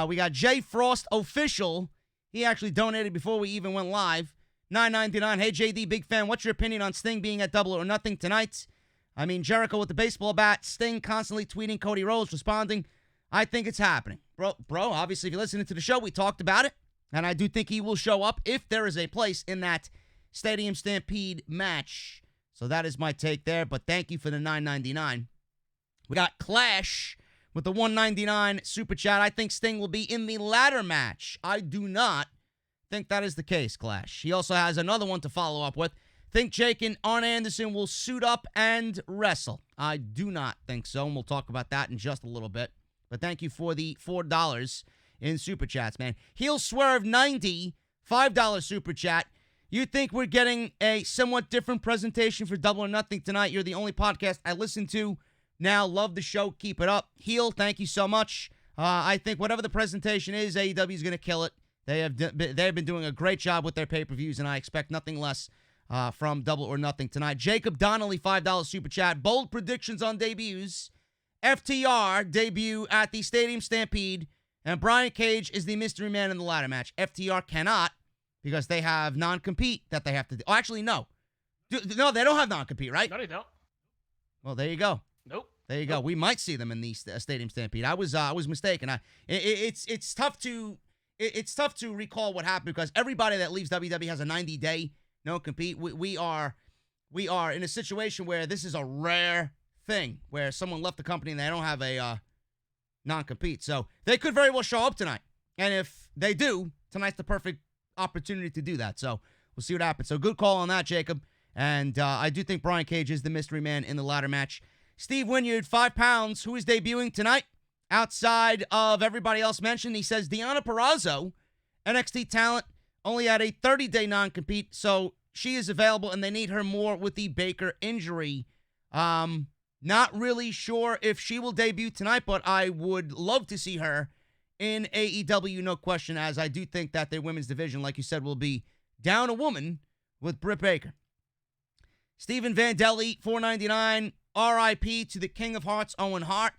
We got Jay Frost Official. He actually donated before we even went live. $9.99. Hey, JD, big fan. What's your opinion on Sting being at Double or Nothing tonight? I mean, Jericho with the baseball bat. Sting constantly tweeting Cody Rhodes, responding. I think it's happening. Bro, obviously, if you're listening to the show, we talked about it. And I do think he will show up if there is a place in that Stadium Stampede match. So that is my take there. But thank you for the $9.99. We got Clash with the $1.99 super chat. I think Sting will be in the ladder match. I do not think that is the case, Clash. He also has another one to follow up with. Think Jake and Arn Anderson will suit up and wrestle. I do not think so, and we'll talk about that in just a little bit. But thank you for the $4 in super chats, man. Heel Swerve 90, $5 super chat. You think we're getting a somewhat different presentation for Double or Nothing tonight? You're the only podcast I listen to now. Love the show. Keep it up. Heel, thank you so much. I think whatever the presentation is, AEW is going to kill it. They have been doing a great job with their pay-per-views, and I expect nothing less from Double or Nothing tonight. Jacob Donnelly, $5 super chat. Bold predictions on debuts. FTR debut at the Stadium Stampede, and Brian Cage is the mystery man in the ladder match. FTR cannot because they have non-compete that they have to do. Oh, actually, no. No, they don't have non-compete, right? No, they don't. Well, there you go. Nope. There you go. We might see them in the Stadium Stampede. I was mistaken. It's tough to recall what happened because everybody that leaves WWE has a 90-day no-compete. We are in a situation where this is a rare thing where someone left the company and they don't have a non-compete. So they could very well show up tonight. And if they do, tonight's the perfect opportunity to do that. So we'll see what happens. So good call on that, Jacob. And I do think Brian Cage is the mystery man in the ladder match. Steve Wynyard, £5, who is debuting tonight outside of everybody else mentioned. He says Deonna Purrazzo, NXT talent, only had a 30-day non-compete, so she is available, and they need her more with the Baker injury. Not really sure if she will debut tonight, but I would love to see her in AEW, no question, as I do think that their women's division, like you said, will be down a woman with Britt Baker. Stephen Vandelli, $4.99. R.I.P. to the King of Hearts, Owen Hart.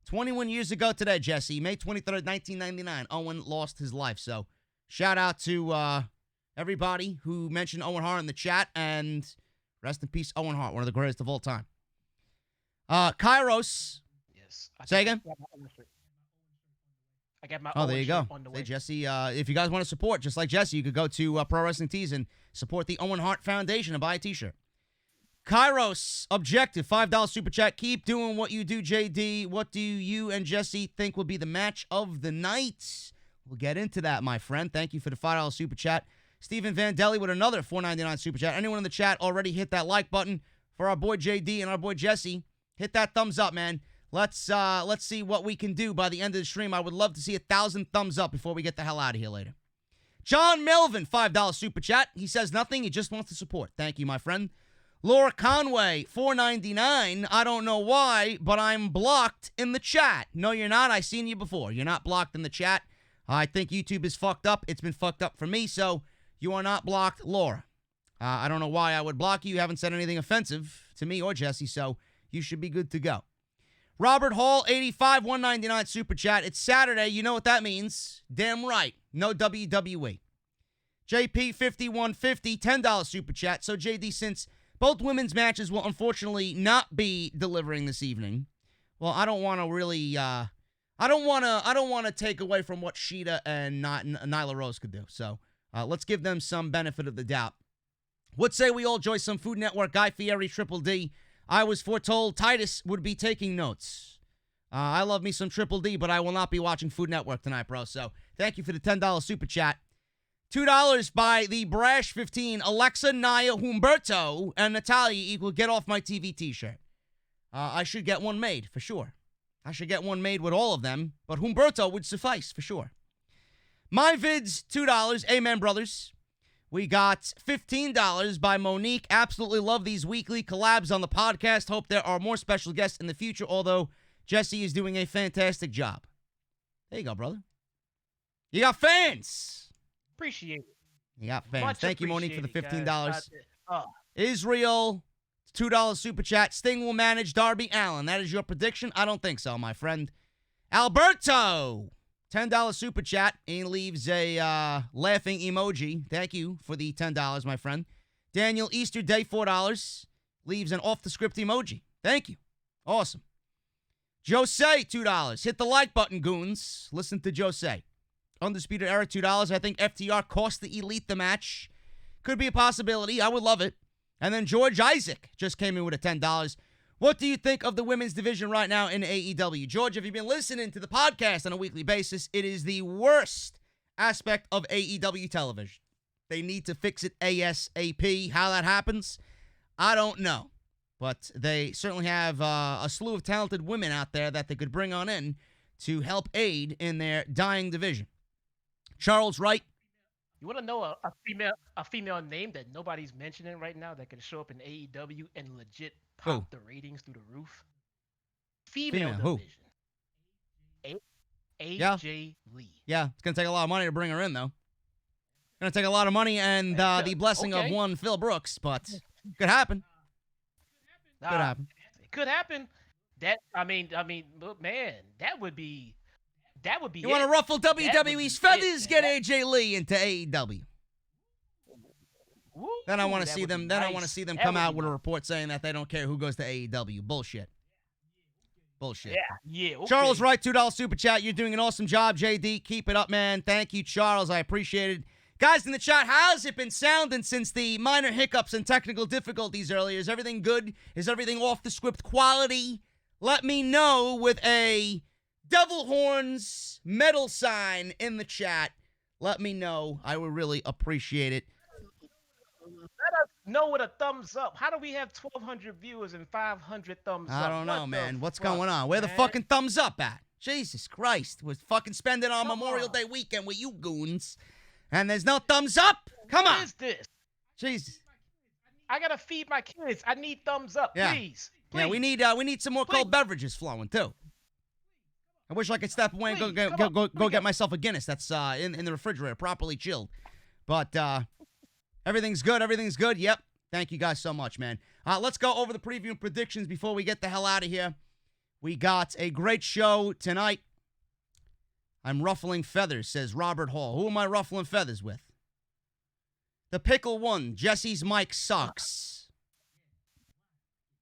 21 years ago today, Jesse. May 23rd, 1999. Owen lost his life. So shout out to everybody who mentioned Owen Hart in the chat. And rest in peace, Owen Hart, one of the greatest of all time. Kairos. Yes. Say again? I got my Oh, there Owen you go. shirt on the way. Hey, Jesse, if you guys want to support, just like Jesse, you could go to Pro Wrestling Tees and support the Owen Hart Foundation and buy a t-shirt. Kairos, Objective, $5 super chat. Keep doing what you do, JD. What do you and Jesse think will be the match of the night? We'll get into that, my friend. Thank you for the $5 super chat. Stephen Vandelli with another $4.99 super chat. Anyone in the chat already hit that like button for our boy JD and our boy Jesse? Hit that thumbs up, man. Let's see what we can do by the end of the stream. I would love to see 1,000 thumbs up before we get the hell out of here later. John Melvin, $5 super chat. He says nothing. He just wants to support. Thank you, my friend. Laura Conway, $4.99. I don't know why, but I'm blocked in the chat. No, you're not. I've seen you before. You're not blocked in the chat. I think YouTube is fucked up. It's been fucked up for me, so you are not blocked, Laura. I don't know why I would block you. You haven't said anything offensive to me or Jesse, so you should be good to go. Robert Hall, 85, $1.99 super chat. It's Saturday. You know what that means. Damn right. No WWE. JP, 5150, $10 super chat. So, JD, since Both women's matches will unfortunately not be delivering this evening. Well, I don't want to really, I don't want to take away from what Shida and Nyla Rose could do. So let's give them some benefit of the doubt. What say we all enjoy some Food Network? Guy Fieri, Triple D. I was foretold Titus would be taking notes. I love me some Triple D, but I will not be watching Food Network tonight, bro. So thank you for the $10 super chat. $2 by the Brash 15. Alexa, Naya, Humberto, and Natalia equal Get Off My TV t-shirt. I should get one made, for sure. I should get one made with all of them, but Humberto would suffice, for sure. My vids, $2. Amen, brothers. We got $15 by Monique. Absolutely love these weekly collabs on the podcast. Hope there are more special guests in the future, although Jesse is doing a fantastic job. There you go, brother. You got fans. Appreciate it. You got fans. Much Thank you, Monique, for the $15. Guys. Israel, $2 super chat. Sting will manage Darby Allin. That is your prediction? I don't think so, my friend. Alberto, $10 super chat. He leaves a laughing emoji. Thank you for the $10, my friend. Daniel, Easter Day, $4. Leaves an off-the-script emoji. Thank you. Awesome. Jose, $2. Hit the like button, goons. Listen to Jose. Undisputed Era, $2. I think FTR cost the Elite the match. Could be a possibility. I would love it. And then George Isaac just came in with a $10. What do you think of the women's division right now in AEW? George, if you've been listening to the podcast on a weekly basis, it is the worst aspect of AEW television. They need to fix it ASAP. How that happens, I don't know. But they certainly have a slew of talented women out there that they could bring on in to help aid in their dying division. Charles Wright. You want to know a female name that nobody's mentioning right now that can show up in AEW and legit pop the ratings through the roof? Female division. AJ Lee. Yeah, it's going to take a lot of money to bring her in, though. Going to take a lot of money and the blessing of one Phil Brooks, but could happen. Could happen. It could happen. Man, that would be. You want to ruffle WWE's feathers? Get AJ Lee into AEW. Then I want to see them. Then I want to see them come out with a report saying that they don't care who goes to AEW. Bullshit. Yeah. Okay. Charles Wright, $2 super chat. You're doing an awesome job, JD. Keep it up, man. Thank you, Charles. I appreciate it. Guys in the chat, how's it been sounding since the minor hiccups and technical difficulties earlier? Is everything good? Is everything off the script quality? Let me know with a devil horns metal sign in the chat. Let me know. I would really appreciate it. Let us know with a thumbs up. How do we have 1,200 viewers and 500 thumbs up? I don't know, man. What's going on? Where the fucking thumbs up at? Jesus Christ. We're fucking spending our Memorial Day weekend with you goons. And there's no thumbs up? Come on. What is this? Jesus. I gotta feed my kids. I need thumbs up, please. Yeah, we need some more cold beverages flowing too. I wish I could step away and go get myself a Guinness that's in the refrigerator, properly chilled. But everything's good. Everything's good. Yep. Thank you guys so much, man. Let's go over the preview and predictions before we get the hell out of here. We got a great show tonight. I'm ruffling feathers, says Robert Hall. Who am I ruffling feathers with? The Pickle One. Jesse's mic sucks.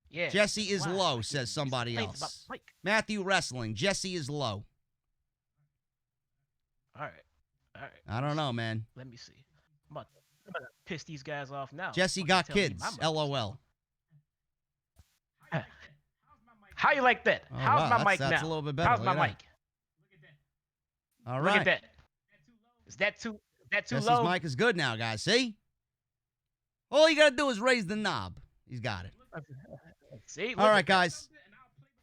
Yeah. Jesse is low, says somebody else. Matthew Wrestling. Jesse is low. All right. I don't know, man. Let me see. I'm about to piss these guys off now. Jesse got kids. LOL. How you like that? Oh, How's my mic now? That's a little bit better. How's my mic? All right. Look at that. Is that too Jesse's low? mic is good now, guys. See? All you got to do is raise the knob. He's got it. See? All right, guys.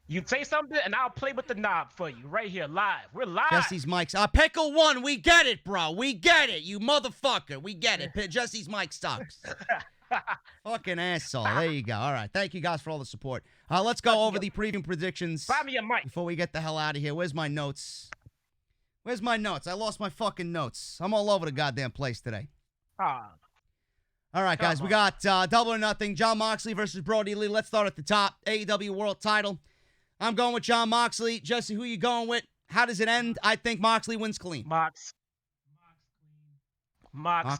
You say something, and I'll play with the knob for you right here, live. We're live. Jesse's mic's Pickle One. We get it, bro. We get it, you motherfucker. We get it. Jesse's mic sucks. Fucking asshole. There you go. All right. Thank you guys for all the support. Let's go over the preview predictions. Buy me a mic. Before we get the hell out of here. Where's my notes? Where's my notes? I lost my fucking notes. I'm all over the goddamn place today. All right, guys. We got Double or Nothing. Jon Moxley versus Brodie Lee. Let's start at the top. AEW World Title. I'm going with Jon Moxley. Jesse, who you going with? How does it end? I think Moxley wins clean. Mox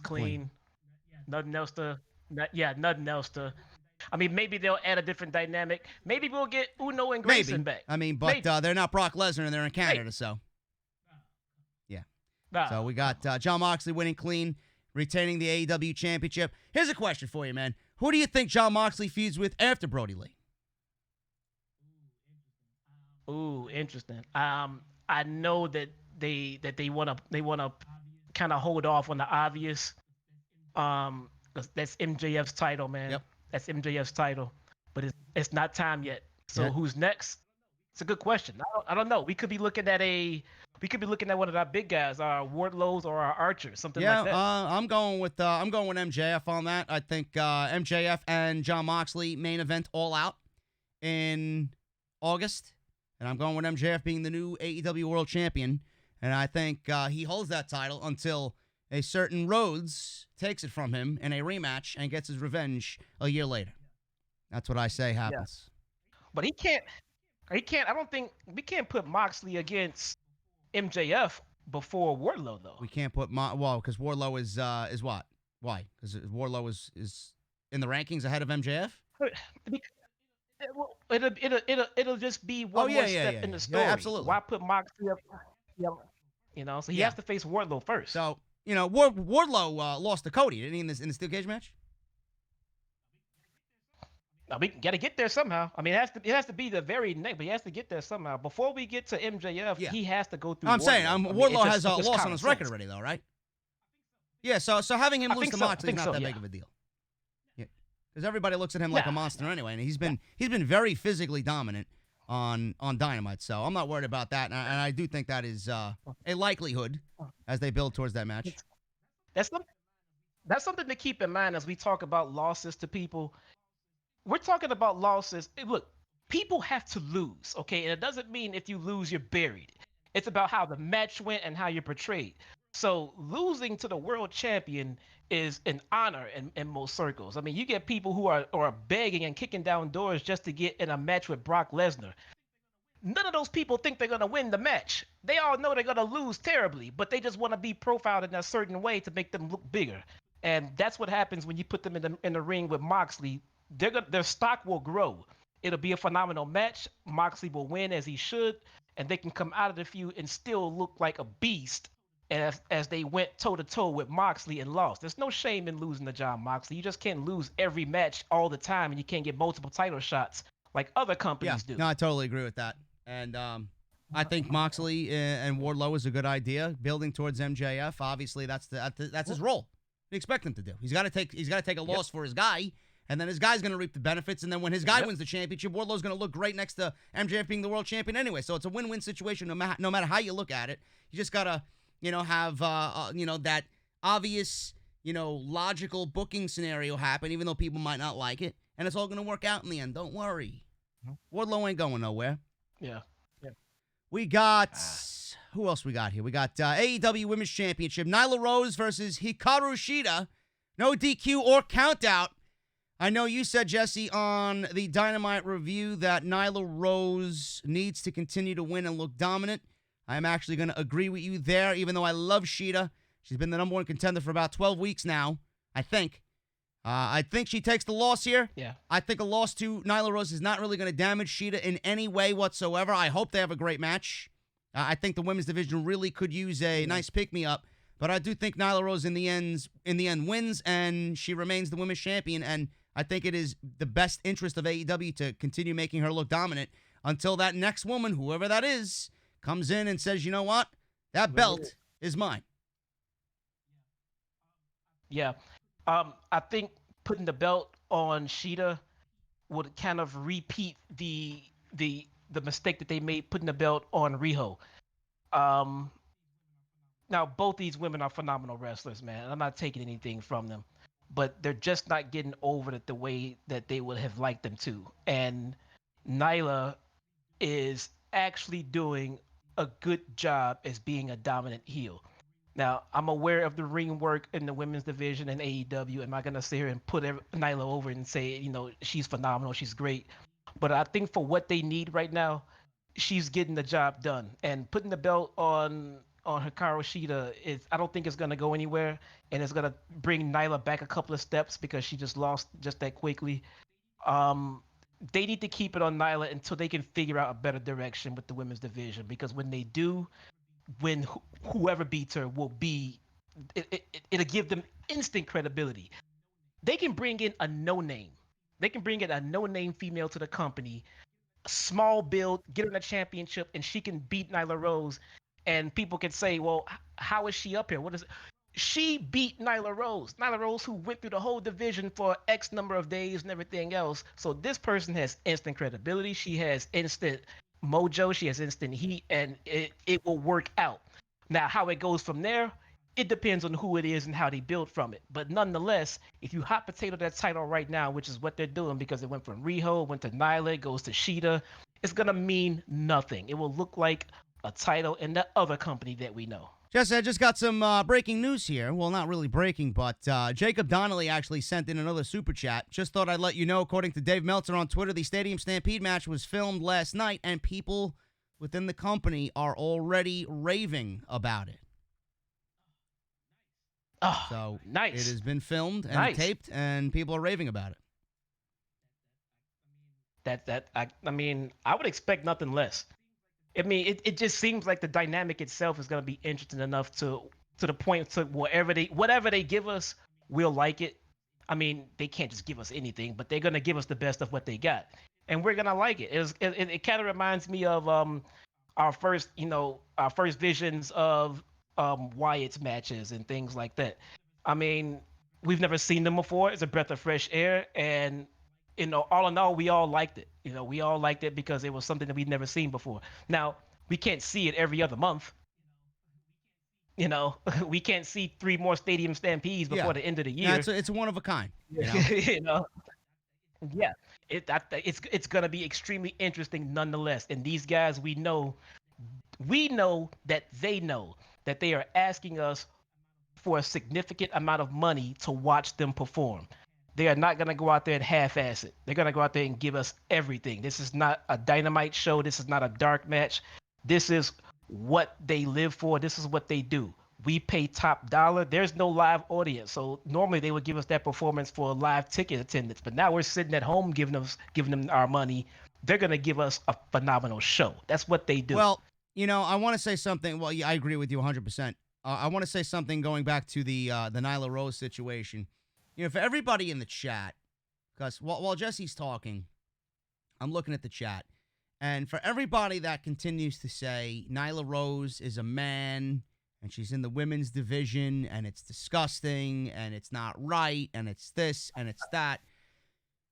clean. Nothing else to. Nothing else to. I mean, maybe they'll add a different dynamic. Maybe we'll get Uno and Maybe. Grayson back. I mean, but they're not Brock Lesnar and they're in Canada, so. Yeah. Nah. So we got Jon Moxley winning clean, retaining the AEW Championship. Here's a question for you, man. Who do you think Jon Moxley feuds with after Brodie Lee? Ooh, interesting. I know that they wanna kind of hold off on the obvious. 'Cause that's MJF's title, man. Yep. That's MJF's title, but it's not time yet. So Yeah. who's next? It's a good question. I don't know. We could be looking at one of our big guys, our Wardlows or our Archers, something like that. I'm going with MJF on that. I think MJF and Jon Moxley main event All Out in August, and I'm going with MJF being the new AEW World Champion, and I think he holds that title until a certain Rhodes takes it from him in a rematch and gets his revenge a year later. That's what I say happens. But he can't. I don't think we can't put Moxley against MJF before Wardlow though. We can't put because Wardlow is what? Why? Because Wardlow is in the rankings ahead of MJF. It'll just be one more step in the story. Yeah, absolutely. Why put Moxley up? So he has to face Wardlow first. So Wardlow lost to Cody, didn't he, in the steel cage match? We got to get there somehow. I mean, it has to be the very next, but he has to get there somehow. Before we get to MJF, he has to go through. Wardlow has a loss on his record already, though, right? Yeah. So having him lose to Moxley is not that big of a deal. Yeah, because everybody looks at him like a monster anyway, and he's been very physically dominant on Dynamite. So I'm not worried about that, and I do think that is a likelihood as they build towards that match. That's something to keep in mind as we talk about losses to people. We're talking about losses. Look, people have to lose, okay? And it doesn't mean if you lose, you're buried. It's about how the match went and how you're portrayed. So losing to the world champion is an honor in most circles. I mean, you get people who are begging and kicking down doors just to get in a match with Brock Lesnar. None of those people think they're going to win the match. They all know they're going to lose terribly, but they just want to be profiled in a certain way to make them look bigger. And that's what happens when you put them in the ring with Moxley. Their stock will grow. It'll be a phenomenal match. Moxley will win as he should, and they can come out of the feud and still look like a beast as they went toe-to-toe with Moxley and lost. There's no shame in losing to Jon Moxley. You just can't lose every match all the time, and you can't get multiple title shots like other companies do. No, I totally agree with that. And I think Moxley and Wardlow is a good idea, building towards MJF. Obviously, that's his role. You expect him to do. He's got to take a loss for his guy. And then his guy's going to reap the benefits. And then when his guy wins the championship, Wardlow's going to look great next to MJF being the world champion anyway. So it's a win-win situation no matter how you look at it. You just got to, have, that obvious, logical booking scenario happen, even though people might not like it. And it's all going to work out in the end. Don't worry. Wardlow ain't going nowhere. Yeah. We got, who else we got here? We got AEW Women's Championship. Nyla Rose versus Hikaru Shida. No DQ or Countout. I know you said, Jesse, on the Dynamite review that Nyla Rose needs to continue to win and look dominant. I'm actually going to agree with you there, even though I love Shida. She's been the number one contender for about 12 weeks now, I think. I think she takes the loss here. Yeah. I think a loss to Nyla Rose is not really going to damage Shida in any way whatsoever. I hope they have a great match. I think the women's division really could use a nice pick-me-up. But I do think Nyla Rose in the end wins, and she remains the women's champion. And I think it is the best interest of AEW to continue making her look dominant until that next woman, whoever that is, comes in and says, you know what? That belt is mine. Yeah. I think putting the belt on Shida would kind of repeat the mistake that they made putting the belt on Riho. Now, both these women are phenomenal wrestlers, man. I'm not taking anything from them. But they're just not getting over it the way that they would have liked them to. And Nyla is actually doing a good job as being a dominant heel. Now, I'm aware of the ring work in the women's division in AEW. Am I going to sit here and put Nyla over and say, she's phenomenal, she's great? But I think for what they need right now, she's getting the job done. And putting the belt on Hikaru Shida I don't think it's going to go anywhere, and it's going to bring Nyla back a couple of steps because she just lost just that quickly. They need to keep it on Nyla until they can figure out a better direction with the women's division. Because when they do, when whoever beats her will be, it'll give them instant credibility. They can bring in a no-name. They can bring in a no-name female to the company, small build, get her in a championship, and she can beat Nyla Rose. And people can say, well, how is she up here? What is it? She beat Nyla Rose. Nyla Rose, who went through the whole division for X number of days and everything else. So this person has instant credibility. She has instant mojo. She has instant heat, and it will work out. Now, how it goes from there, it depends on who it is and how they build from it. But nonetheless, if you hot potato that title right now, which is what they're doing because it went from Riho, went to Nyla, it goes to Shida, it's going to mean nothing. It will look like a title in that other company that we know. Jesse, I just got some breaking news here. Well, not really breaking, but Jacob Donnelly actually sent in another super chat. Just thought I'd let you know, according to Dave Meltzer on Twitter, the Stadium Stampede match was filmed last night, and people within the company are already raving about it. Oh, so nice. It has been filmed and taped, and people are raving about it. I mean, I would expect nothing less. I mean, it just seems like the dynamic itself is going to be interesting enough to the point to whatever they give us, we'll like it. I mean, they can't just give us anything, but they're going to give us the best of what they got, and we're going to like it. It kind of reminds me of our first visions of Wyatt's matches and things like that. I mean, we've never seen them before. It's a breath of fresh air, and all in all, we all liked it. We all liked it because it was something that we'd never seen before. Now, we can't see it every other month. We can't see 3 more Stadium Stampedes before the end of the year. Yeah, it's one of a kind. Yeah, it's gonna be extremely interesting nonetheless. And these guys, we know that they are asking us for a significant amount of money to watch them perform. They are not going to go out there and half-ass it. They're going to go out there and give us everything. This is not a dynamite show. This is not a dark match. This is what they live for. This is what they do. We pay top dollar. There's no live audience. So normally they would give us that performance for live ticket attendance. But now we're sitting at home giving them our money. They're going to give us a phenomenal show. That's what they do. Well, I want to say something. Well, yeah, I agree with you 100%. I want to say something going back to the Nyla Rose situation. For everybody in the chat, because while Jesse's talking, I'm looking at the chat, and for everybody that continues to say Nyla Rose is a man, and she's in the women's division, and it's disgusting, and it's not right, and it's this, and it's that,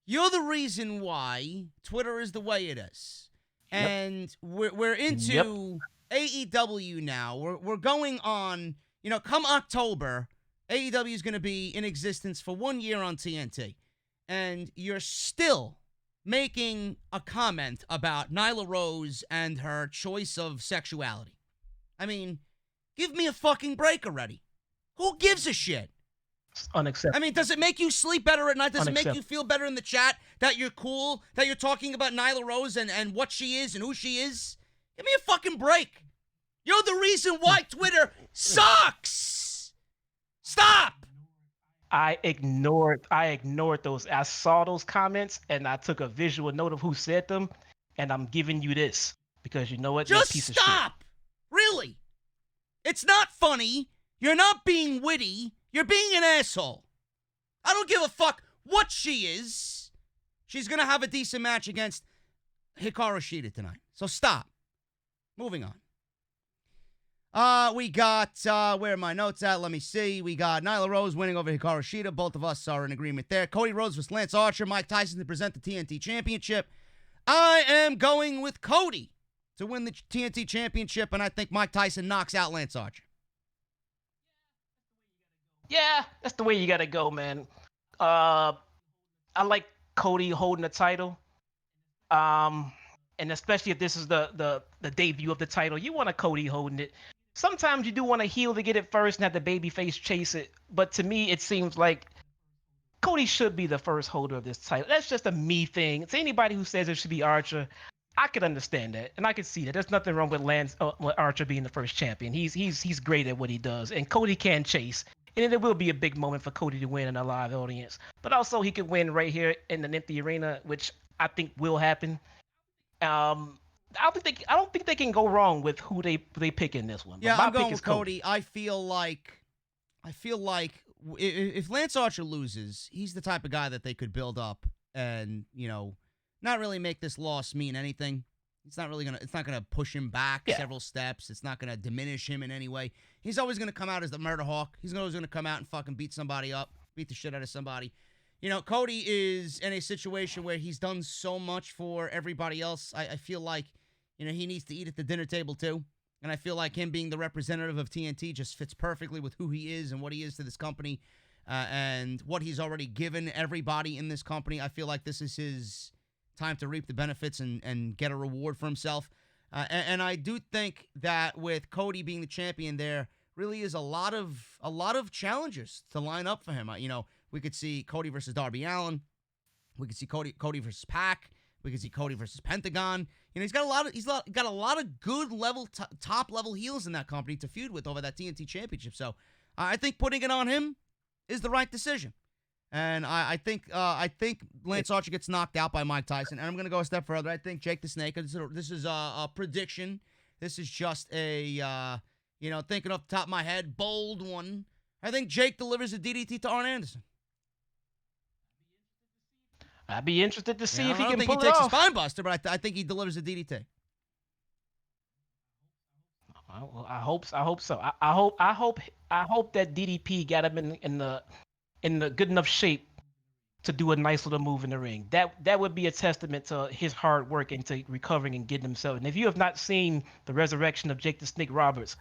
you're the reason why Twitter is the way it is. Yep. And we're into AEW now. We're going on, come October, AEW is going to be in existence for 1 year on TNT, and you're still making a comment about Nyla Rose and her choice of sexuality. I mean, give me a fucking break already. Who gives a shit? It's unacceptable. I mean, does it make you sleep better at night? Does it make you feel better in the chat that you're cool, that you're talking about Nyla Rose and what she is and who she is? Give me a fucking break. You're the reason why Twitter sucks. Stop! I ignored those. I saw those comments and I took a visual note of who said them, and I'm giving you this because you know what? Just piece stop! Of shit. Really? It's not funny. You're not being witty. You're being an asshole. I don't give a fuck what she is. She's gonna have a decent match against Hikaru Shida tonight. So stop. Moving on. We got, where are my notes at? Let me see. We got Nyla Rose winning over Hikaru Shida. Both of us are in agreement there. Cody Rhodes versus Lance Archer. Mike Tyson to present the TNT Championship. I am going with Cody to win the TNT Championship, and I think Mike Tyson knocks out Lance Archer. Yeah, that's the way you got to go, man. I like Cody holding the title. And especially if this is the debut of the title, you want a Cody holding it. Sometimes you do want a heel to get it first and have the babyface chase it. But to me, it seems like Cody should be the first holder of this title. That's just a me thing. To anybody who says it should be Archer, I could understand that, and I could see that. There's nothing wrong with Archer being the first champion. He's great at what he does, and Cody can chase. And it will be a big moment for Cody to win in a live audience. But also he could win right here in an empty arena, which I think will happen. I don't think they can go wrong with who they pick in this one. But Yeah, my I'm going pick is with Cody. I feel like if Lance Archer loses, he's the type of guy that they could build up and, not really make this loss mean anything. It's not gonna push him back several steps. It's not gonna diminish him in any way. He's always gonna come out as the murder hawk. He's always gonna come out and fucking beat somebody up, beat the shit out of somebody. Cody is in a situation where he's done so much for everybody else. I feel like, he needs to eat at the dinner table too. And I feel like him being the representative of TNT just fits perfectly with who he is and what he is to this company and what he's already given everybody in this company. I feel like this is his time to reap the benefits and get a reward for himself. And I do think that with Cody being the champion, there really is a lot of challenges to line up for him. We could see Cody versus Darby Allin. We could see Cody versus Pac. We could see Cody versus Pentagon. He's got a lot of good level top level heels in that company to feud with over that TNT Championship. So I think putting it on him is the right decision. And I think Lance Archer gets knocked out by Mike Tyson. And I'm going to go a step further. I think Jake the Snake, this is a prediction. This is just a, thinking off the top of my head, bold one. I think Jake delivers a DDT to Arn Anderson. I'd be interested to see if he I can don't pull think it he takes off. a spine buster, but I think he delivers a DDT. Well, I hope so. I hope that DDP got him in the good enough shape to do a nice little move in the ring. That would be a testament to his hard work and to recovering and getting himself. And if you have not seen the resurrection of Jake the Snake Roberts,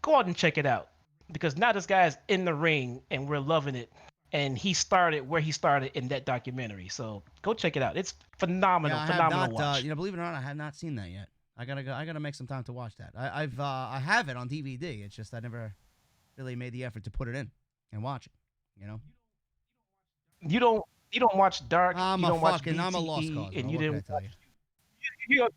go out and check it out, because now this guy is in the ring and we're loving it. And he started where he started in that documentary. So go check it out. It's phenomenal, phenomenal watch. Believe it or not, I have not seen that yet. I gotta make some time to watch that. I have it on DVD. It's just I never really made the effort to put it in and watch it. You don't watch Dark. I'm a lost cause. And you what didn't. can I tell you?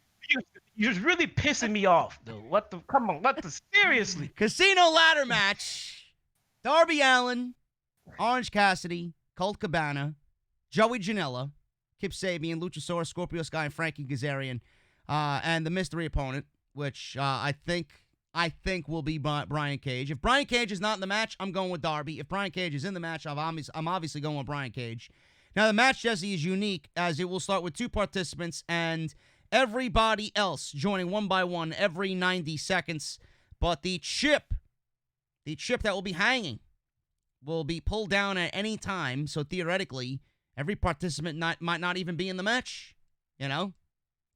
You're really pissing me off, though. Come on, seriously. Casino ladder match. Darby Allin, Orange Cassidy, Colt Cabana, Joey Janela, Kip Sabian, Luchasaurus, Scorpio Sky, and Frankie Kazarian, and the mystery opponent, which I think will be Brian Cage. If Brian Cage is not in the match, I'm going with Darby. If Brian Cage is in the match, I'm obviously going with Brian Cage. Now, the match, Jesse, is unique, as it will start with 2 participants and everybody else joining one by one every 90 seconds. But the chip that will be hanging will be pulled down at any time. So theoretically, every participant might not even be in the match, So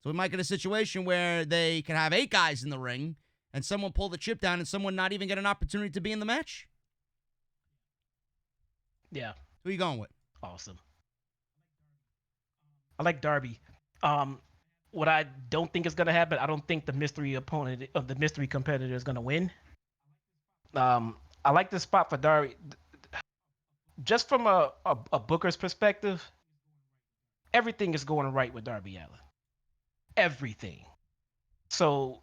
we might get a situation where they can have 8 guys in the ring and someone pull the chip down and someone not even get an opportunity to be in the match. Yeah. Who are you going with? Awesome. I like Darby. What I don't think is going to happen, I don't think the mystery opponent of the mystery competitor is going to win. I like this spot for Darby. Just from a Booker's perspective, everything is going right with Darby Allin. Everything. So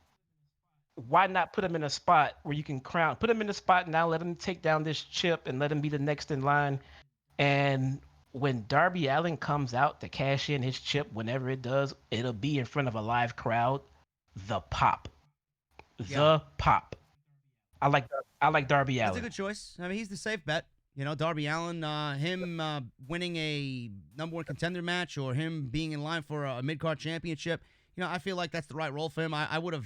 why not put him in a spot where you can put him in a spot now, let him take down this chip and let him be the next in line. And when Darby Allin comes out to cash in his chip, whenever it does, it'll be in front of a live crowd. The pop. The pop. I like Darby Allin. That's a good choice. I mean, he's the safe bet. Darby Allin, him winning a number 1 contender match or him being in line for a mid-card championship, I feel like that's the right role for him. I would have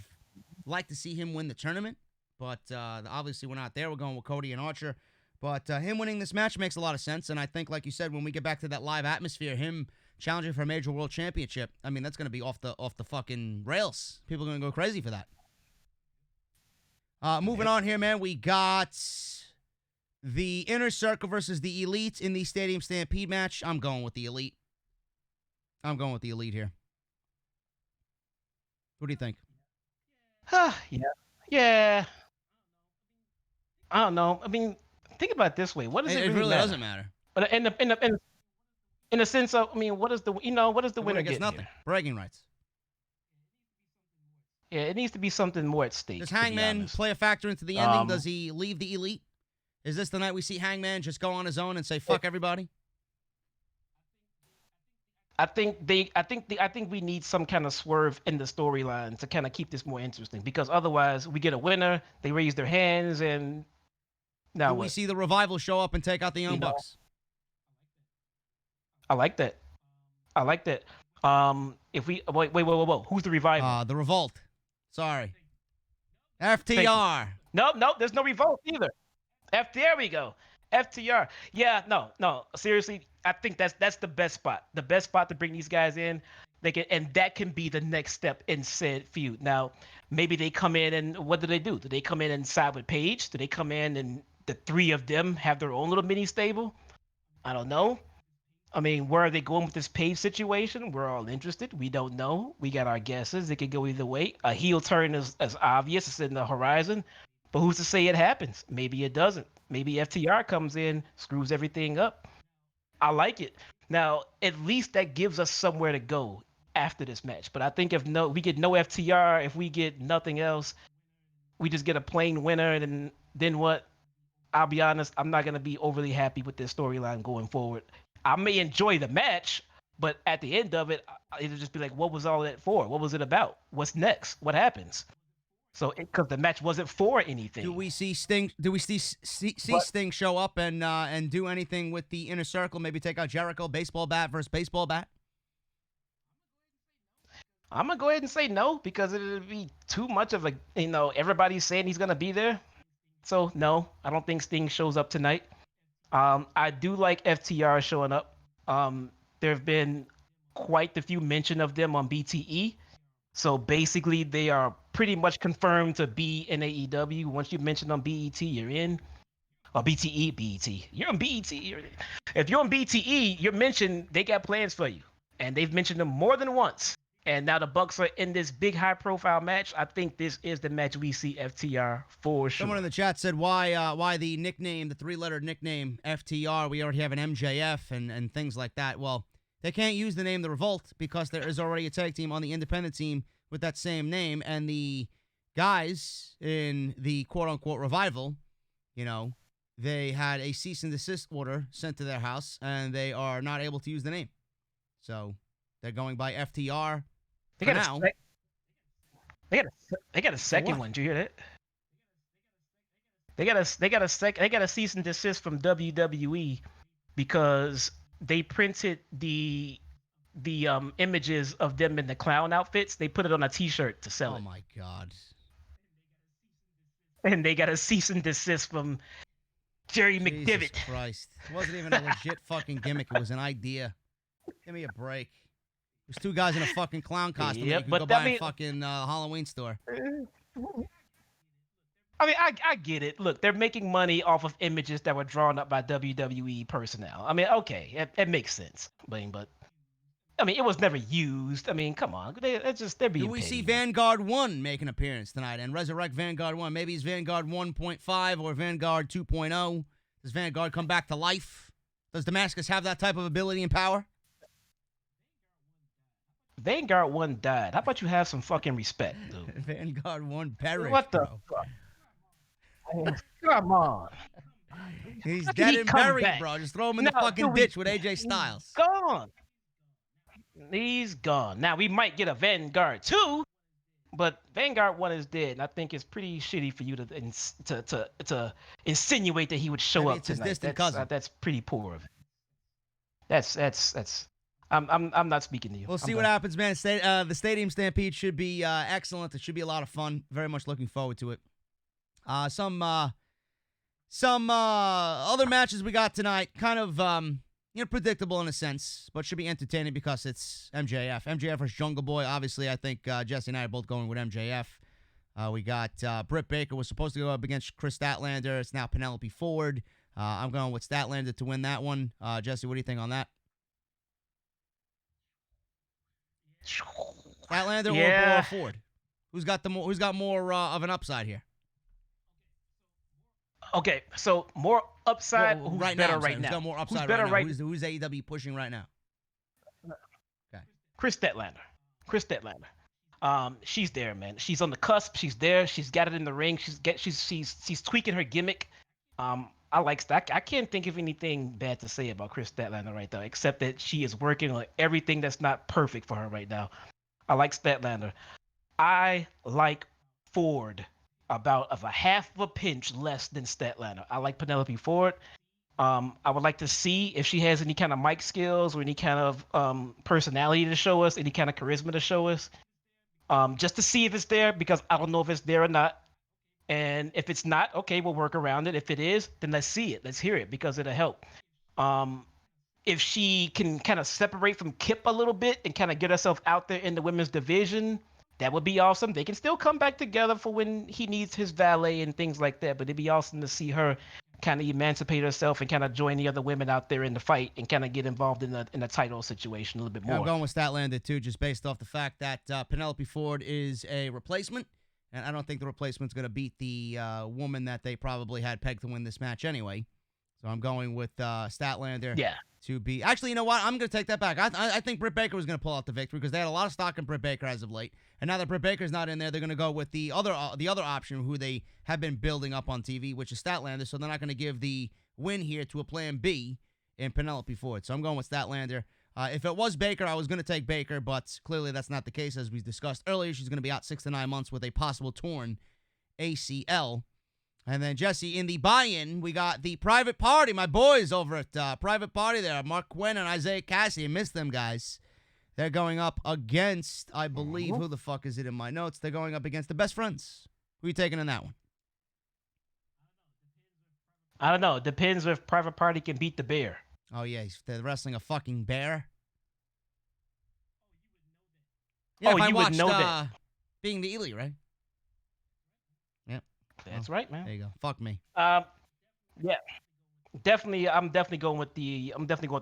liked to see him win the tournament, but obviously we're not there. We're going with Cody and Archer. But him winning this match makes a lot of sense, and I think, like you said, when we get back to that live atmosphere, him challenging for a major world championship, I mean, that's going to be off the fucking rails. People are going to go crazy for that. Moving on here, man, we got the Inner Circle versus the Elite in the Stadium Stampede match. I'm going with the Elite. Here. What do you think? Yeah. I don't know. I mean, think about it this way. What does it really matter? Doesn't matter. But in the sense of, I mean, what does the winner get? Nothing. Here? Bragging rights. Yeah, it needs to be something more at stake. Does Hangman play a factor into the ending? Does he leave the Elite? Is this the night we see Hangman just go on his own and say fuck everybody? I think we need some kind of swerve in the storyline to kind of keep this more interesting, because otherwise we get a winner, they raise their hands, and now Do what? we see the Revival show up and take out the Young Bucks? I like that. If we wait, who's the Revival? The Revolt. Sorry. FTR. No, there's no Revolt either. There we go. FTR. Yeah, no. Seriously, I think that's the best spot. The best spot to bring these guys in. And that can be the next step in said feud. Now, maybe they come in and what do? Do they come in and side with Paige? Do they come in and the three of them have their own little mini stable? I don't know. I mean, where are they going with this Paige situation? We're all interested. We don't know. We got our guesses. It could go either way. A heel turn is as obvious. It's in the horizon. But who's to say it happens? Maybe it doesn't. Maybe FTR comes in, screws everything up. I like it. Now, at least that gives us somewhere to go after this match. But I think if we get no FTR, if we get nothing else, we just get a plain winner, and then what? I'll be honest, I'm not going to be overly happy with this storyline going forward. I may enjoy the match, but at the end of it, it'll just be like, what was all that for? What was it about? What's next? What happens? So, because the match wasn't for anything. Do we see Sting? Do we see Sting show up and do anything with the Inner Circle? Maybe take out Jericho, baseball bat versus baseball bat? I'm gonna go ahead and say no, because it would be too much of a, everybody's saying he's gonna be there. So no, I don't think Sting shows up tonight. I do like FTR showing up. There have been quite a few mention of them on BTE. So basically, they are pretty much confirmed to be in AEW. Once you mention on BET, you're in. Or BTE, BET. You're on BET. If you're on BTE, you're mentioned. They got plans for you, and they've mentioned them more than once. And now the Bucks are in this big, high-profile match. I think this is the match we see FTR for sure. Someone in the chat said, why the nickname, the three-letter nickname FTR? We already have an MJF and things like that. Well, they can't use the name The Revolt because there is already a tag team on the independent team with that same name. And the guys in the quote-unquote Revival, they had a cease and desist order sent to their house, and they are not able to use the name. So they're going by FTR. They got a second one. Did you hear that? They got a cease and desist from WWE because they printed the images of them in the clown outfits. They put it on a T-shirt to sell it. Oh my God! And they got a cease and desist from Jerry Jesus McDivitt. Christ! It wasn't even a legit fucking gimmick. It was an idea. Give me a break. There's two guys in a fucking clown costume. Yeah, You can but go buy a fucking Halloween store. I mean, I get it. Look, they're making money off of images that were drawn up by WWE personnel. I mean, okay, it makes sense. But I mean, it was never used. I mean, come on, they're being. Do we paid. see Vanguard 1 make an appearance tonight and resurrect Vanguard 1? Maybe he's Vanguard 1.5 or Vanguard 2.0. Does Vanguard come back to life? Does Damascus have that type of ability and power? Vanguard 1 died. How about you have some fucking respect, dude? Vanguard 1 perished. What the bro. fuck? Come on. He's How can dead he and come buried, back? bro. Just throw him in the No, fucking dude, ditch with AJ Styles. Gone. He's gone. Now we might get a Vanguard 2, but Vanguard 1 is dead. And I think it's pretty shitty for you to insinuate that he would show Maybe up it's his tonight. distant cousin. That's pretty poor of him. That's. I'm not speaking to you. We'll see what happens, man. The Stadium Stampede should be excellent. It should be a lot of fun. Very much looking forward to it. Some other matches we got tonight, kind of predictable in a sense, but should be entertaining because it's MJF. MJF versus Jungle Boy. Obviously, I think Jesse and I are both going with MJF. We got Britt Baker was supposed to go up against Chris Statlander. It's now Penelope Ford. I'm going with Statlander to win that one. Jesse, what do you think on that? Statlander or Ford? Who's got more of an upside here? Okay, so more upside. Well, who's right better now, right now? Who's got more upside Who's better right now? Who's AEW pushing right now? Okay. Chris Statlander. She's there, man. She's on the cusp. She's there. She's got it in the ring. She's tweaking her gimmick. I like that. I can't think of anything bad to say about Chris Statlander right now, except that she is working on everything that's not perfect for her right now. I like Statlander. I like Ford about of a half of a pinch less than Statlander. I like Penelope Ford. I would like to see if she has any kind of mic skills or any kind of personality to show us, any kind of charisma to show us. Just to see if it's there, because I don't know if it's there or not. And if it's not, okay, we'll work around it. If it is, then let's see it. Let's hear it because it'll help. If she can kind of separate from Kip a little bit and kind of get herself out there in the women's division, that would be awesome. They can still come back together for when he needs his valet and things like that. But it'd be awesome to see her kind of emancipate herself and kind of join the other women out there in the fight and kind of get involved in the title situation a little bit more. I'm going with Statlander, too, just based off the fact that Penelope Ford is a replacement. And I don't think the replacement's going to beat the woman that they probably had pegged to win this match anyway. So I'm going with Statlander to be... Actually, you know what? I'm going to take that back. I think Britt Baker was going to pull out the victory because they had a lot of stock in Britt Baker as of late. And now that Britt Baker's not in there, they're going to go with the other option who they have been building up on TV, which is Statlander. So they're not going to give the win here to a plan B in Penelope Ford. So I'm going with Statlander. If it was Baker, I was going to take Baker, but clearly that's not the case. As we discussed earlier, she's going to be out 6 to 9 months with a possible torn ACL. And then, Jesse, in the buy-in, we got the Private Party, my boys over at Private Party there, Mark Quinn and Isaiah Cassidy. I missed them, guys. They're going up against, I believe, who the fuck is it in my notes? They're going up against the Best Friends. Who are you taking in that one? I don't know. It depends if Private Party can beat the Bear. Oh, yeah, they're wrestling a fucking bear. Yeah, you would know that. Being the Ely, right? Yep. That's right, man. There you go. Fuck me. Yeah. Definitely, I'm definitely going with the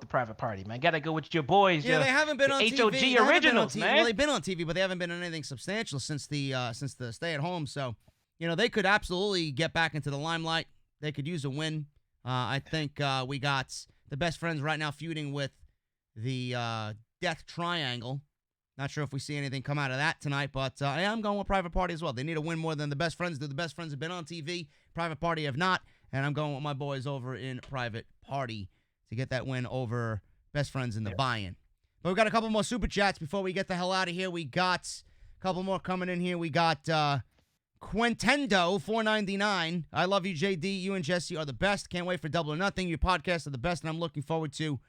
Private Party, man. Gotta go with your boys. Yeah, they haven't been on HOG TV. originals, man. Well, they've been on TV, but they haven't been on anything substantial since the stay at home. So, they could absolutely get back into the limelight. They could use a win. I think we got the Best Friends right now feuding with the Death Triangle. Not sure if we see anything come out of that tonight, but yeah, I'm going with Private Party as well. They need a win more than the Best Friends do. The Best Friends have been on TV. Private Party have not. And I'm going with my boys over in Private Party to get that win over Best Friends in the buy-in. But we got a couple more Super Chats before we get the hell out of here. We got a couple more coming in here. We got Quintendo, $4.99. I love you, JD. You and Jesse are the best. Can't wait for Double or Nothing. Your podcasts are the best, and I'm looking forward to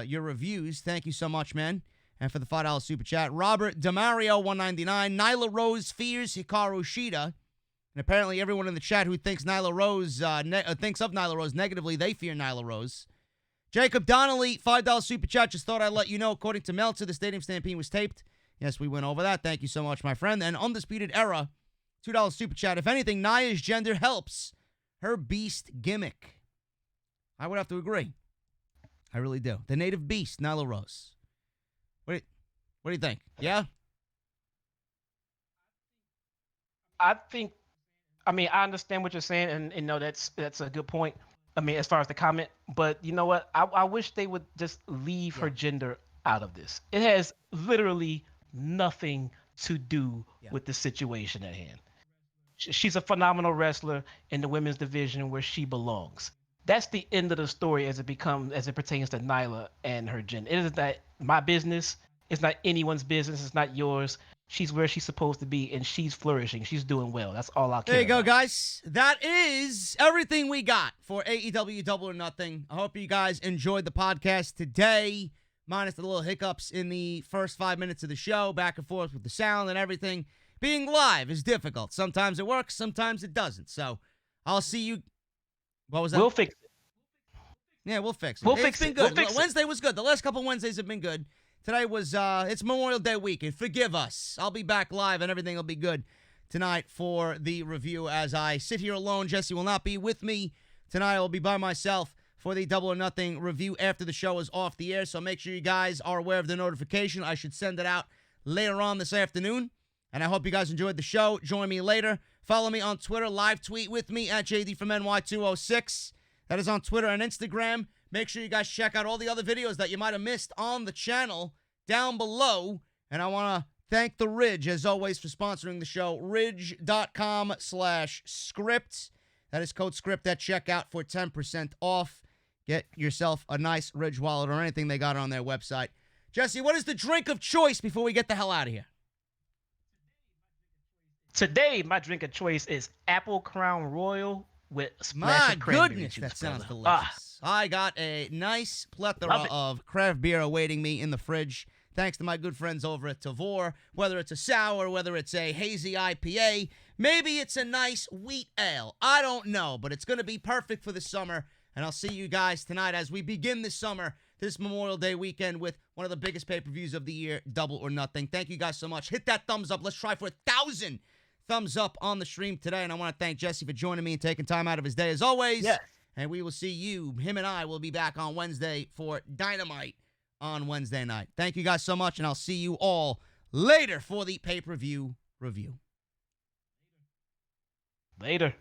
your reviews. Thank you so much, man. And for the $5 Super Chat, Robert DeMario, $1.99. Nyla Rose fears Hikaru Shida. And apparently everyone in the chat who thinks Nyla Rose thinks of Nyla Rose negatively, they fear Nyla Rose. Jacob Donnelly, $5 Super Chat. Just thought I'd let you know, according to Meltzer, the Stadium Stampede was taped. Yes, we went over that. Thank you so much, my friend. And Undisputed Era, $2 Super Chat. If anything, Naya's gender helps her beast gimmick. I would have to agree. I really do. The native beast, Nyla Rose. What do you think? Yeah? I understand what you're saying, and no, that's a good point. I mean, as far as the comment, but you know what? I wish they would just leave her gender out of this. It has literally nothing to do with the situation at hand. She's a phenomenal wrestler in the women's division where she belongs. That's the end of the story as it pertains to Nyla and her gender. It is not my business. It's not anyone's business. It's not yours. She's where she's supposed to be, and she's flourishing. She's doing well. That's all I care about. There you go, guys. That is everything we got for AEW Double or Nothing. I hope you guys enjoyed the podcast today, minus the little hiccups in the first 5 minutes of the show, back and forth with the sound and everything. Being live is difficult. Sometimes it works, sometimes it doesn't. So I'll see you. What was that? We'll fix it. Yeah, we'll fix it. It's been good. We'll Wednesday was good. The last couple Wednesdays have been good. Today was, it's Memorial Day weekend. Forgive us. I'll be back live and everything will be good tonight for the review as I sit here alone. Jesse will not be with me tonight. I will be by myself for the Double or Nothing review after the show is off the air. So make sure you guys are aware of the notification. I should send it out later on this afternoon. And I hope you guys enjoyed the show. Join me later. Follow me on Twitter. Live tweet with me at JD from NY206. That is on Twitter and Instagram. Make sure you guys check out all the other videos that you might have missed on the channel down below. And I want to thank the Ridge, as always, for sponsoring the show. Ridge.com/script. That is code SCRIPT at checkout for 10% off. Get yourself a nice Ridge wallet or anything they got on their website. Jesse, what is the drink of choice before we get the hell out of here? Today, my drink of choice is Apple Crown Royal with a splash My of cranberry goodness, juice, that sounds brother. delicious. I got a nice plethora of craft beer awaiting me in the fridge. Thanks to my good friends over at Tavor. Whether it's a sour, whether it's a hazy IPA, maybe it's a nice wheat ale. I don't know, but it's going to be perfect for the summer. And I'll see you guys tonight as we begin this summer, this Memorial Day weekend with one of the biggest pay-per-views of the year, Double or Nothing. Thank you guys so much. Hit that thumbs up. Let's try for 1,000 thumbs up on the stream today. And I want to thank Jesse for joining me and taking time out of his day as always. Yes. And we will see you, him and I will be back on Wednesday for Dynamite on Wednesday night. Thank you guys so much, and I'll see you all later for the pay-per-view review. Later.